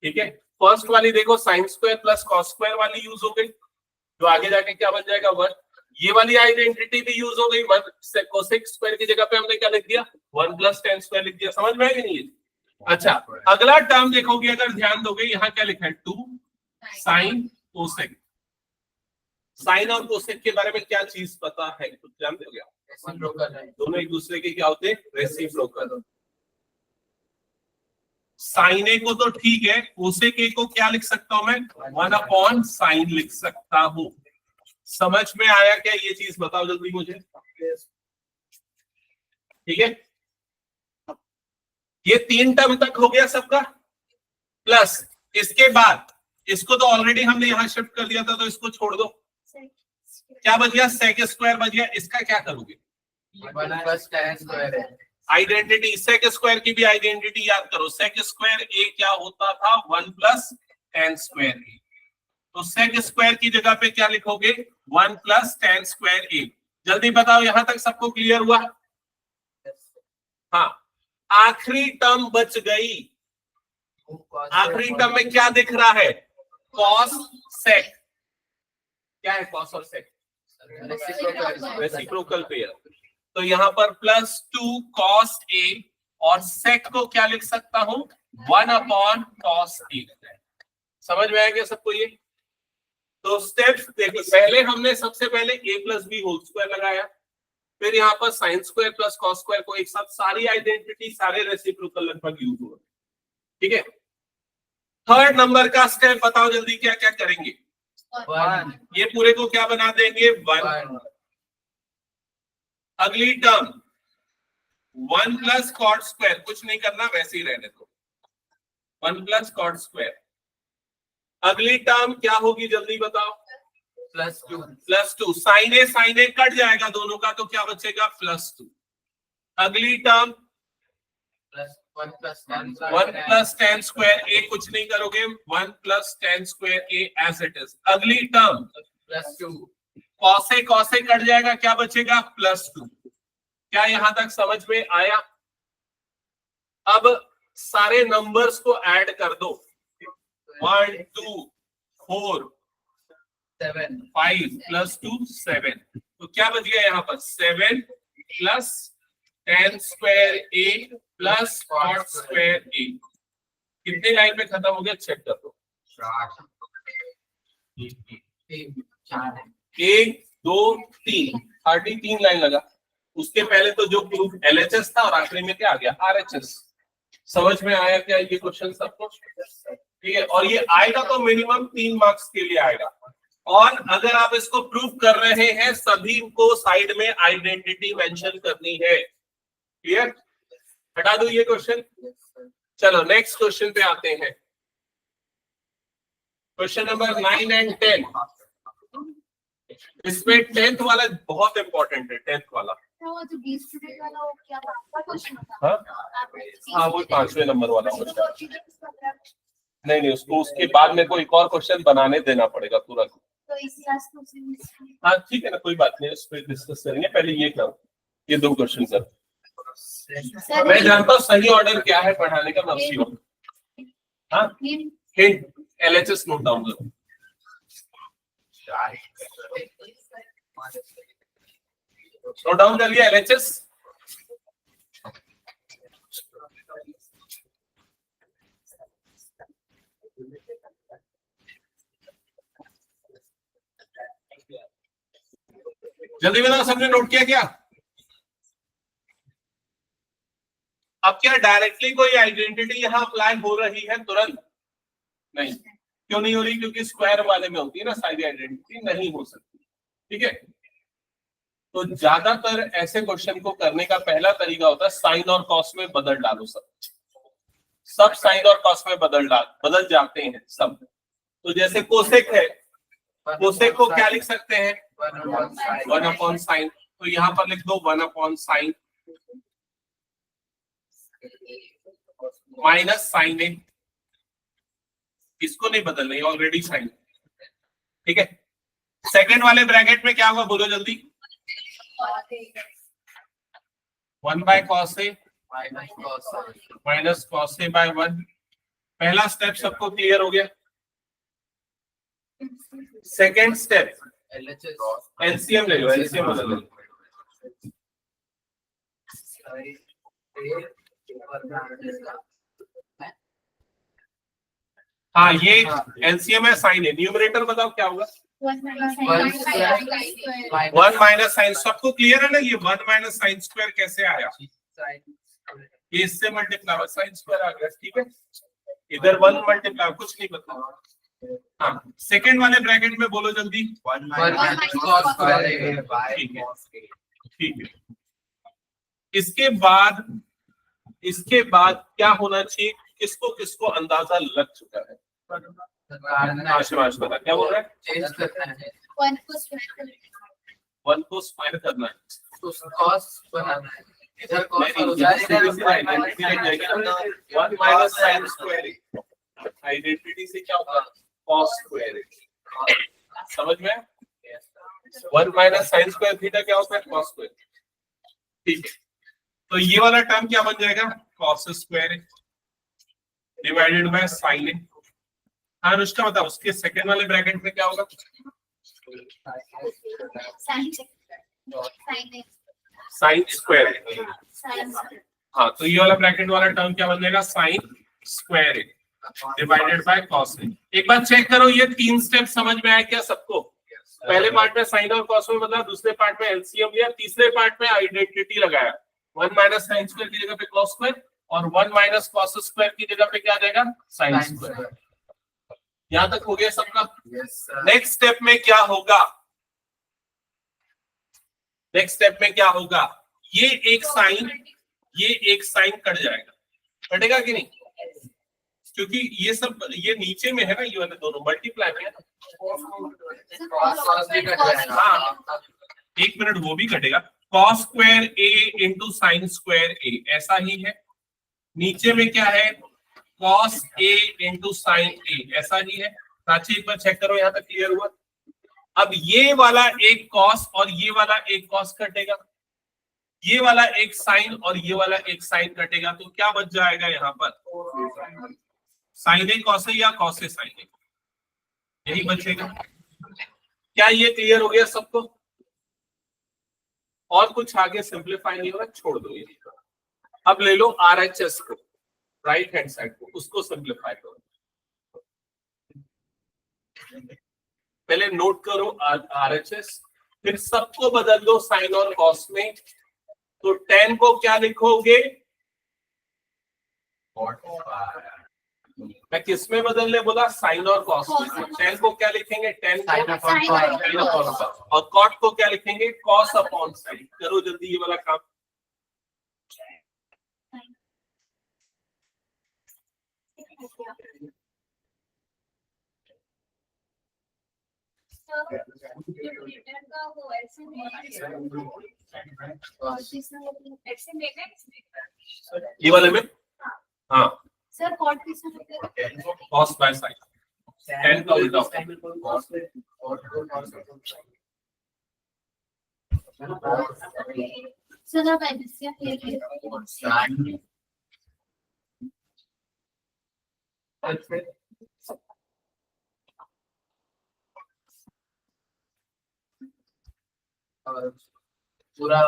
ठीक है, फर्स्ट वाली देखो sign square plus cos square वाली यूज हो गई, जो आगे जाके क्या बन जाएगा? 1। ये वाली आइडेंटिटी भी यूज हो गई। 1 कोसेक स्क्वायर की जगह पे हमने क्या लिख दिया? 1 प्लस टेन स्क्वायर लिख दिया। समझ में आएगी नहीं? अच्छा, अगला टर्म देखोगे, अगर ध्यान दोगे यहाँ क्या लिखा है? 2 साइन कोसेक। साइन और कोसेक के बारे में क्या चीज पता है? कुछ जानते हो क्या? दोनों एक दूसरे के क्या होते हैं? रेसिप्रोकल। साइन ए को तो ठीक है, कोसेक ए को क्या लिख सकता हूं मैं? 1 अपॉन साइन लिख सकता हूं। समझ में आया क्या ये चीज? बताओ जल्दी मुझे। ठीक है, ये 3 टर्म तक हो गया सबका। प्लस इसके बाद इसको तो ऑलरेडी हमने यहां शिफ्ट कर दिया था, तो इसको छोड़ दो। क्या बच गया? सेक स्क्वायर बच गया। इसका क्या करोगे? आइडेंटिटी सेक स्क्वायर की भी आइडेंटिटी याद करो। सेक स्क्वायर ए क्या होता था? 1 प्लस टेन स्क्वायर ए। तो सेक स्क्वायर की जगह पे क्या लिखोगे? 1 प्लस टेन स्क्वायर ए। जल्दी बताओ, यहां तक सबको क्लियर हुआ? हाँ, आखिरी टर्म बच गई। आखिरी टर्म में क्या दिख रहा है? Cos sec. क्या है कॉस और सेक? Reciprocal pair. तो यहाँ पर प्लस 2 कॉस ए और सेक को क्या लिख सकता हूं? 1 अपॉन कॉस ए। समझ में आएगा सबको ये? तो स्टेप्स देखो, पहले हमने सबसे पहले a plus B whole square लगाया, फिर यहाँ पर sine square plus cos square को एक साथ सारी आइडेंटिटी सारे रेसिप्रोकल लगभग यूज हो। ठीक है, थर्ड नंबर का स्टेप बताओ जल्दी, क्या क्या करेंगे? 1। ये पूरे को क्या बना देंगे? 1। अगली टर्म 1 प्लस कॉट स्क्वायर, कुछ नहीं करना, वैसे ही रहने दो। 1 प्लस कॉट स्क्वायर। अगली टर्म क्या होगी जल्दी बताओ? +2। साइन ए कट जाएगा दोनों का, तो क्या बचेगा? +2। अगली term 1 plus tan square A, कुछ नहीं करोगे, 1 plus tan square A as it is. अगली टर्म +2। कॉसे कट जाएगा, क्या बचेगा? +2। क्या यहां तक समझ में आया? अब सारे नंबर्स को ऐड कर दो। 1 2 4 7 5 +2 7। तो क्या बच गया यहाँ पर? 7 plus tan square A plus cot square ए। कितने लाइन में खत्म हो गया? चेक कर दो। 1 2 3 33 लाइन लगा। उसके पहले तो जो प्रूफ LHS था और आखिरी में क्या आ गया? RHS। समझ में आया क्या ये क्वेश्चन सबको? ठीक है, और ये आएगा तो मिनिमम 3 मार्क्स के लिए आएगा। और अगर आप इसको प्रूफ कर रहे हैं, सभी को साइड में आइडेंटिटी मेंशन करनी है। क्लियर? हटा दो ये क्वेश्चन। चलो नेक्स्ट क्वेश्चन पे आते हैं। Question number 9 and 10। इसमें 10th वाला बहुत इंपॉर्टेंट है, 10th वाला। तो वो जो 20 स्टूडेंट वाला वो क्या क्वेश्चन था? हाँ हाँ, वो 5वें नंबर वाला क्वेश्चन। नहीं नहीं, उसको उसके बाद मेरे को एक और क्वेश्चन बनाने देना पड़ेगा पूरा। तो इस क्लास को से हाँ ठीक है ना, कोई बात नहीं, उस पर डिस्कस करेंगे। पहले ये करो, ये 2 क्वेश्चन कर। मैं जानता हूँ सही ऑर्डर क्या है पढ़ाने का, मर्सी हो। हाँ, हिंट LHS नोट डाउन करो। नोट डाउन कर लिया LHS? जल्दी बताओ, सबने नोट किया क्या? अब क्या डायरेक्टली कोई आइडेंटिटी यहाँ अप्लाई हो रही है तुरंत? नहीं। क्यों नहीं हो रही? क्योंकि स्क्वायर वाले में होती है ना सारी आइडेंटिटी, नहीं हो सकती। ठीक है, तो ज्यादातर ऐसे क्वेश्चन को करने का पहला तरीका होता है साइन और कॉस में बदल डालो। सब साइन और कॉस में बदल जाते हैं सब। तो जैसे कोसेक है, कोसेक को क्या लिख सकते हैं? 1 अपॉन साइन। तो यहाँ पर लिख दो 1 अपॉन साइन माइनस साइन ए। इसको नहीं बदलना, ये ऑलरेडी साइन। ठीक है, सेकंड वाले ब्रैकेट में क्या होगा बोलो जल्दी? 1 by cos A minus cos A by 1। पहला स्टेप सबको क्लियर हो गया? सेकंड स्टेप एलसीएम ले लो, एलसीएम बदल लो। हाँ, ये एलसीएम है, साइन है। न्यूमरेटर बताओ क्या होगा? 1 माइनस साइन। सबको क्लियर है ना? ये 1 माइनस साइन स्क्वायर कैसे आया? ये इससे मल्टीप्लाई साइन स्क्वायर आ गया। ठीक है, इधर 1 मल्टीप्लाई, कुछ नहीं बता। हाँ, सेकंड वाले ब्रैकेट में बोलो जल्दी। 1 minus cos square by cos a. ठीक है, इसके बाद क्या होना चाहिए? किसको किसको अंदाजा लग चुका है? आशीष बता, क्या बोल रहा है? 1 को स्क्वायर करना है। 1 को स्क्वायर करना है, कॉस बनाना है। इधर कॉस हो 1 माइनस साइन स्क्वायर आइडेंटिटी से क्या होगा? Cos square. समझ में? 1 माइनस साइन स्क्वायर थीटा क्या होता है? Cos square. ठीक है, तो ये वाला टर्म क्या बन जाएगा? Cos square divided by sine a. हाँ अनुष्का बताओ, उसके सेकंड वाले ब्रैकेट में क्या होगा? Sine square. हाँ, तो ये वाला ब्रैकेट वाला टर्म क्या बन जाएगा? Sine square divided by cos a. एक बार चेक करो, ये 3 स्टेप समझ में आया क्या सबको? पहले पार्ट में साइन और कॉस में बदला, दूसरे पार्ट में एलसीएम लिया, तीसरे पार्ट में आइडेंटिटी लगाया। 1 माइनस साइन स्क्वायर की जगह पे कॉस स्क्वायर और 1 माइनस कॉस स्क्वायर की जगह पे क्या आ जाएगा? Sine square. यहां तक हो गया सबका? नेक्स्ट स्टेप में क्या होगा? नेक्स्ट स्टेप में क्या होगा? ये एक साइन कट जाएगा। कटेगा कि नहीं? क्योंकि ये सब ये नीचे में है ना, ये वाले दोनों मल्टीप्लाई में है ना। हाँ, 1 मिनट, वो भी कटेगा। कॉस स्क्वायर ए इंटू साइन स्क्वायर ए, ऐसा ही है। नीचे में क्या है? कॉस ए इंटू साइन ए, ऐसा ही है। साची एक बार चेक करो, यहाँ तक क्लियर हुआ? अब ये वाला एक कॉस और ये वाला एक कॉस कटेगा, ये वाला एक साइन और ये वाला एक साइन कटेगा, तो क्या बच जाएगा यहाँ पर? साइन ए कॉस ए या कॉस ए साइन ए, यही बचेगा। क्या ये क्लियर हो गया सबको? और कुछ आगे सिंप्लीफाई नहीं होगा, छोड़ दो ये। अब ले लो RHS को, राइट हैंड साइड को, उसको सिंप्लीफाई करो। पहले नोट करो RHS, फिर सबको बदल दो साइन और कॉस में। तो 10 को क्या लिखोगे? मैं किस में बदलने बोला? साइन और कॉस में। 10 को क्या लिखेंगे? 10 को और कॉट को क्या लिखेंगे? Cos upon sine. करो जल्दी ये वाला काम। ये वाले में हाँ सर कॉट किसमें होता है? कॉस बाय साइन 10 का उल्टा होता है। सर आप एलसीएम ले लीजिए। पूरा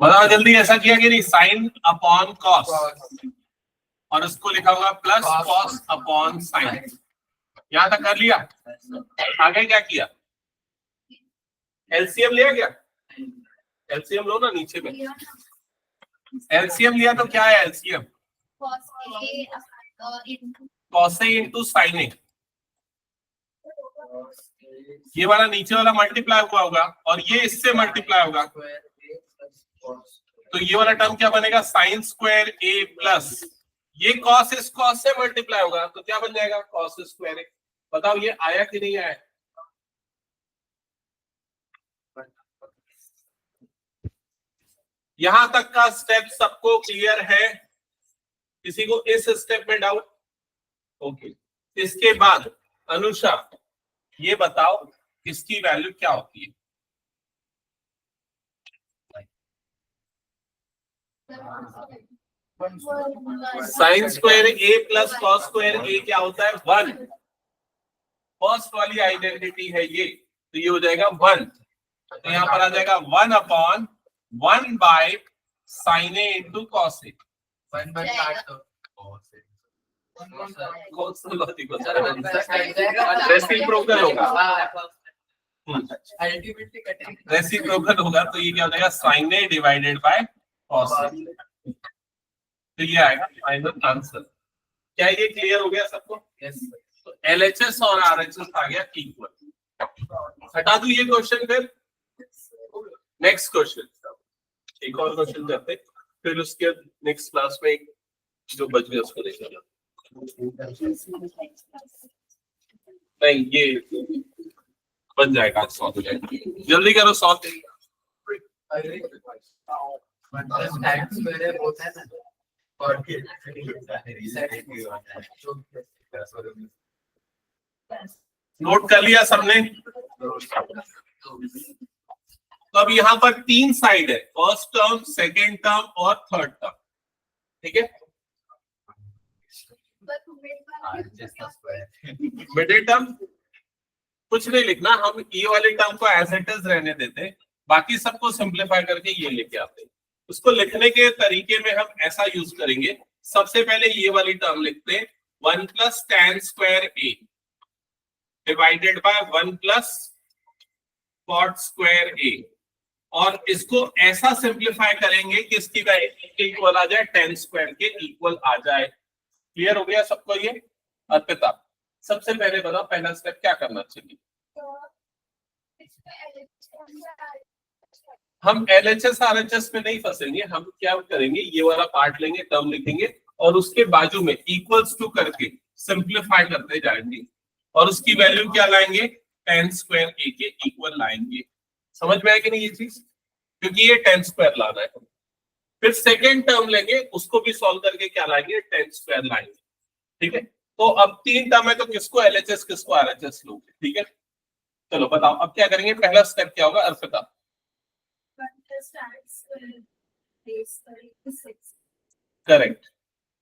बताओ जल्दी, ऐसा किया कि नहीं, साइन अपॉन कॉस और उसको लिखा होगा प्लस कॉस अपॉन साइन। यहां तक कर लिया, आगे क्या किया? एलसीएम लिया क्या? एलसीएम लो ना नीचे में। एलसीएम लिया तो क्या है LCM? Cos a into cos a into sine a. ये वाला नीचे वाला मल्टीप्लाई हुआ होगा और ये इससे मल्टीप्लाई होगा, तो ये वाला टर्म क्या बनेगा? साइन स्क्वायर ए प्लस ये कॉस इस कॉस से मल्टीप्लाई होगा तो क्या बन जाएगा? कॉस स्क्वायर ए। बताओ ये आया कि नहीं आया? यहां तक का स्टेप सबको क्लियर है? किसी को इस स्टेप में डाउट? ओके। इसके बाद अनुषा ये बताओ इसकी वैल्यू क्या होती है? Sign square A plus cos square a क्या होता है? 1। फर्स्ट वाली आइडेंटिटी है ये, तो ये हो जाएगा 1। तो यहाँ पर आ जाएगा 1 upon 1 by sine A into cos A. 1 by काट दो। रेसिप्रोकल होगा, अल्टीमेटली कटेंगे। रेसिप्रोकल होगा तो ये क्या हो जाएगा? Sine a divided by cos a. तो ये आएगा फाइनल आंसर। क्या ये क्लियर हो गया सबको? तो एलएचएस और आरएचएस आ गया इक्वल। हटा दूं ये क्वेश्चन, फिर नेक्स्ट क्वेश्चन, एक और क्वेश्चन करते, फिर उसके नेक्स्ट क्लास में एक जो बच गया उसको देखेंगे। नहीं ये बन जाएगा, आज सॉल्व हो जाएगा। जल्दी करो सॉल्व। नोट कर लिया सबने? तो अब यहाँ पर 3 साइड है, फर्स्ट टर्म, सेकेंड टर्म और थर्ड टर्म। ठीक है, मिडिल टर्म कुछ नहीं लिखना, हम ये वाले टर्म को एज इट इज रहने देते, बाकी सबको सिंप्लीफाई करके ये लेके आते हैं। उसको लिखने के तरीके में हम ऐसा यूज करेंगे, सबसे पहले ये वाली टर्म लिखते हैं 1 plus tan square a divided by 1 plus cot square a, और इसको ऐसा सिंप्लीफाई करेंगे कि इसकी वैल्यू इक्वल आ जाए tan स्क्वायर के इक्वल आ जाए। क्लियर हो गया सबको ये? अर्पिता सबसे पहले बताओ पहला स्टेप क्या करना चाहिए? हम एलएचएस आरएचएस में नहीं फंसेंगे, हम क्या करेंगे, ये वाला पार्ट लेंगे, टर्म लिखेंगे और उसके बाजू में इक्वल्स टू करके सिंप्लीफाई करते जाएंगे और उसकी वैल्यू क्या लाएंगे? tan स्क्वायर ए के इक्वल लाएंगे। समझ में आया कि नहीं ये चीज? क्योंकि ये tan स्क्वायर लाना है। फिर सेकेंड टर्म लेंगे, उसको भी सॉल्व करके क्या लाएंगे? tan स्क्वायर लाएंगे। ठीक है, तो अब 3 टर्म है तो किसको एलएचएस किसको आरएचएस लोगे? ठीक है, चलो बताओ अब क्या करेंगे? पहला स्टेप क्या होगा अर्पिता? करेक्ट।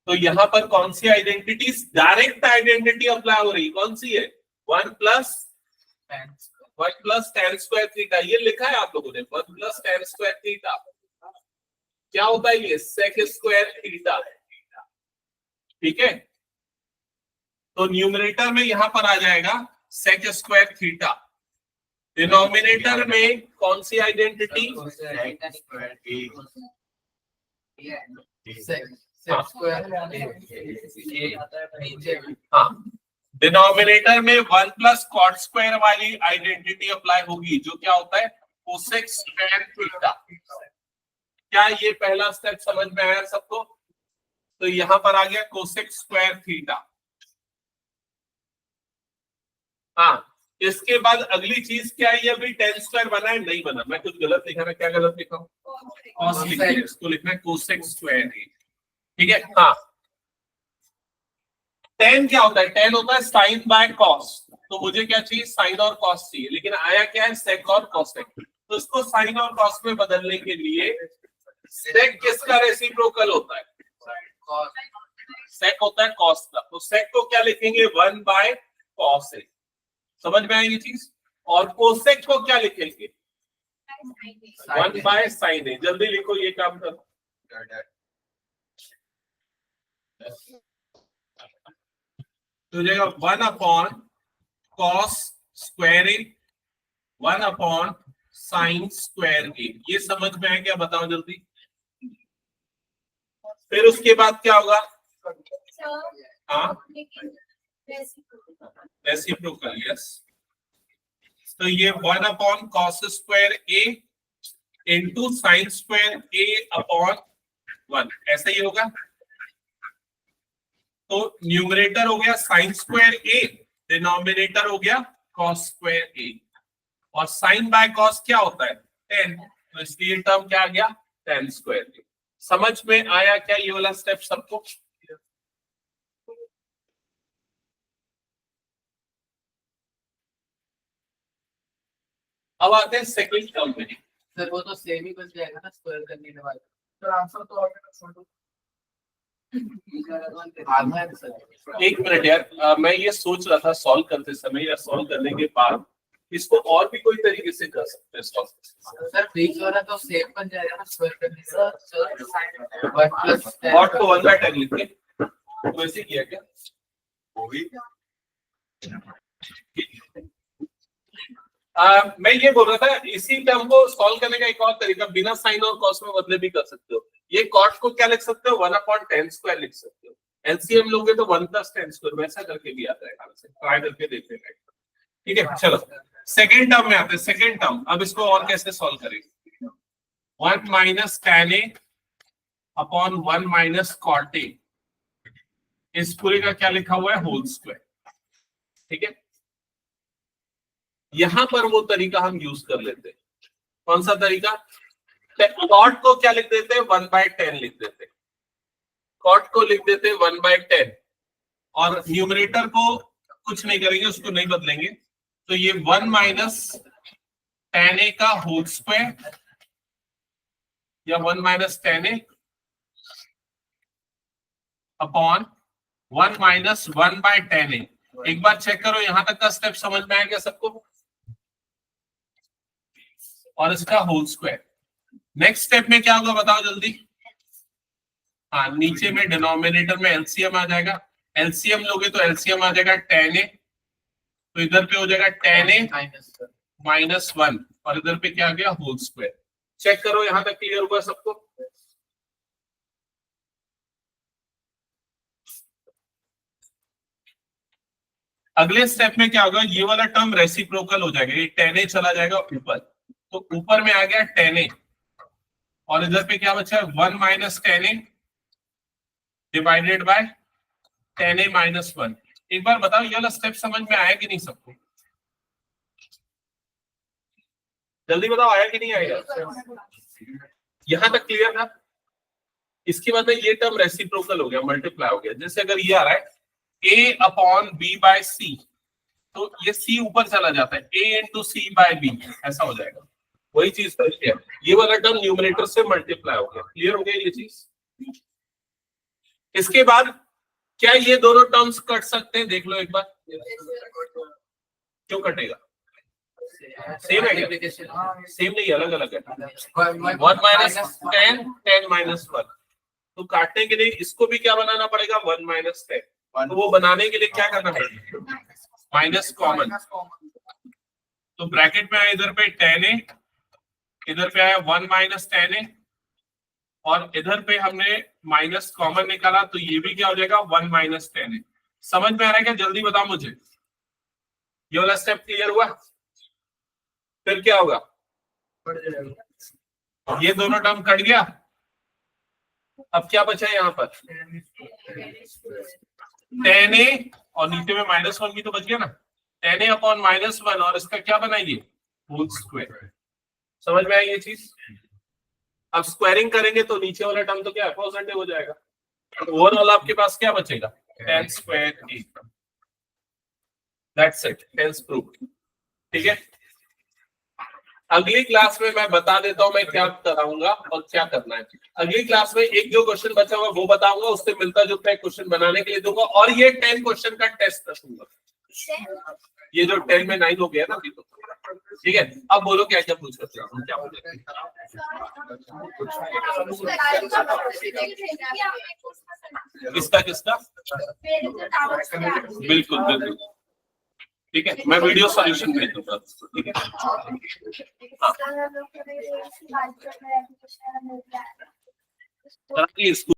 तो यहाँ पर कौन सी आइडेंटिटी डायरेक्ट आइडेंटिटी अप्लाई हो रही, कौन सी है? 1 प्लस tan स्क्वायर थीटा, ये लिखा है आप लोगों ने, 1 प्लस tan स्क्वायर थीटा क्या होता है? ये सेक स्क्वायर थीटा। ठीक है, तो न्यूमरेटर में यहां पर आ जाएगा सेक स्क्वायर थीटा, डिनोमिनेटर में कौन सी आइडेंटिटी? हाँ, डिनोमिनेटर में 1 प्लस कॉट स्क्वायर वाली आइडेंटिटी अप्लाई होगी, जो क्या होता है? Cosec square theta. क्या ये पहला स्टेप समझ में आया सबको? तो यहां पर आ गया कोसेक स्क्वायर थीटा। हाँ, इसके बाद अगली चीज क्या है, ये अभी टेन स्क्वायर बना है नहीं बना, मैं कुछ गलत लिखा है, क्या गलत लिखा हूँ, कॉस लिख दिया, इसको लिखना है कोसेक स्क्वायर ए, ठीक है। हाँ, टेन क्या होता है, टेन होता है साइन बाय कॉस, तो मुझे क्या चाहिए, साइन और कॉस चाहिए, लेकिन आया क्या है, सेक और कॉसेक, तो इसको साइन और कॉस में बदलने के लिए सेक किसका रेसिप्रोकल होता है, सेक होता है कॉस का, तो सेक को क्या लिखेंगे, 1 बाय कॉस ए, समझ में आई ये चीज, और कोसेक को क्या लिखेंगे, 1 बाय साइन ए, जल्दी लिखो ये काम करो, तो जाएगा 1 अपॉन कॉस स्क्वायर ए, 1 अपॉन साइन स्क्वायर ए, ये समझ में आया क्या, बताओ जल्दी। फिर उसके बाद क्या होगा, हाँ रेसिप्रोकल, यस, तो ये 1 अपॉन कॉस स्क्वायर ए इंटू साइन स्क्वायर ए अपॉन 1, ऐसा ही होगा, तो न्यूमरेटर हो गया साइन स्क्वायर ए, डिनोमिनेटर हो गया कॉस स्क्वायर ए, और साइन बाय कॉस क्या होता है, 10, तो इसलिए टर्म क्या आ गया, tan स्क्वायर ए। समझ में आया क्या ये वाला स्टेप सबको, अब आते हैं सेकंड टर्म में। सर वो तो सेम ही बन जाएगा ना स्क्वायर करने के बाद, सर आंसर तो आधा है सर। एक मिनट यार, मैं ये सोच रहा था सॉल्व करते समय या सॉल्व करने के बाद इसको और भी कोई तरीके से कर सकते हैं सॉल्व, सर बीच वाला तो सेम बन जाएगा ना स्क्वायर करने के बाद, सर 1 प्लस और तो 1 बाय 10 लिख के, तो ऐसे किया क्या, वो भी मैं ये बोल रहा था इसी टर्म को सॉल्व करने का एक और तरीका, बिना साइन और कॉस में बदले भी कर सकते हो, ये कॉट को क्या लिख सकते हो, 1 अपॉन 10 स्क्वायर लिख सकते हो, एलसीएम लोगे तो 1 प्लस 10 स्क्वायर, वैसा करके भी आता है, ट्राई करके देखते हैं, ठीक है। चलो सेकेंड टर्म में आते हैं, सेकेंड टर्म, अब इसको और कैसे सॉल्व करेंगे, 1 minus tan A upon 1 minus cot A, इस पूरे का क्या लिखा हुआ है, होल स्क्वायर, ठीक है। यहां पर वो तरीका हम यूज कर लेते हैं, कौन सा तरीका, कॉट को क्या लिख देते हैं, 1 बाय 10 लिख देते हैं, कॉट को लिख देते हैं 1 बाय 10, और न्यूमरेटर को कुछ नहीं करेंगे, उसको नहीं बदलेंगे, तो ये 1 माइनस tan ए का होल स्क्वायर या 1 minus tan A upon 1 minus 1 bye 10 ए। एक बार चेक करो यहां तक का स्टेप समझ में आया क्या सबको, और इसका होल स्क्वायर। नेक्स्ट स्टेप में क्या होगा बताओ जल्दी, हाँ नीचे में डिनोमिनेटर में एलसीएम आ जाएगा, एलसीएम लोगे तो एलसीएम आ जाएगा tan ए, तो इधर पे हो जाएगा tan ए माइनस 1, और इधर पे क्या आ गया, होल स्क्वायर। चेक करो यहां तक क्लियर हुआ सबको, अगले स्टेप में क्या होगा, ये वाला टर्म रेसिप्रोकल हो जाएगा, ये tan ए चला जाएगा ऊपर, तो ऊपर में आ गया tan ए, और इधर पे क्या बचा है, 1 माइनस tan ए डिवाइडेड बाय tan ए माइनस 1। एक बार बताओ ये वाला स्टेप समझ में आया कि नहीं सबको, जल्दी बताओ आया कि नहीं आएगा, यहां तक क्लियर था। इसके बाद में ये टर्म रेसिप्रोकल हो गया, मल्टीप्लाई हो गया, जैसे अगर ये आ रहा है a upon b by c, तो ये c ऊपर चला जाता है, a into c by b, ऐसा हो जाएगा, वही चीज था, ये वाला टर्म न्यूमरेटर से मल्टीप्लाई हो गया, क्लियर हो गया ये चीज। इसके बाद क्या ये दोनों टर्म्स कट सकते हैं, देख लो एक बार, क्यों कटेगा, सेम है क्या, सेम नहीं, अलग अलग है, 1 माइनस 10 10 माइनस 1, तो काटने के लिए इसको भी क्या बनाना पड़ेगा, 1 माइनस 10, तो वो बनाने के लिए क्या करना पड़ेगा, माइनस कॉमन, तो ब्रैकेट में आया इधर पे tan ए, इधर पे आया 1 माइनस tan ए, और इधर पे हमने माइनस कॉमन निकाला, तो ये भी क्या हो जाएगा, 1 माइनस tan ए। समझ में आ रहा है क्या, जल्दी बताओ मुझे, ये वाला स्टेप क्लियर हुआ, फिर क्या होगा, ये दोनों टर्म कट गया, अब क्या बचा है यहाँ पर, tan ए, और नीचे में माइनस 1 भी तो बच गया ना, 10a अपॉन -1 और इसका क्या बनाइए होल स्क्वायर। समझ में आई ये चीज? अब स्क्वायरिंग करेंगे तो नीचे वाला टर्म तो क्या पॉजिटिव हो जाएगा, तो ओवरऑल आपके पास क्या बचेगा 10 स्क्वायर a। दैट्स इट, टेंस प्रूफ। ठीक है, अगली क्लास में मैं बता देता हूं मैं क्या कराऊंगा और क्या करना है। अगली क्लास में एक जो क्वेश्चन बचा हुआ वो बताऊंगा, उससे मिलता जुलता एक क्वेश्चन बनाने के लिए दूंगा और ये 10 क्वेश्चन का टेस्ट रखूंगा। ये जो 10 में 9 हो गया ना अभी तो। ठीक है, अब बोलो क्या क्या पूछ सकते हो, क्या पूछ सकते हो? किसका किसका? बिल्कुल बिल्कुल, ठीक है, मैं वीडियो सॉल्यूशन भेज दूंगा। ठीक है, हाँ। इसको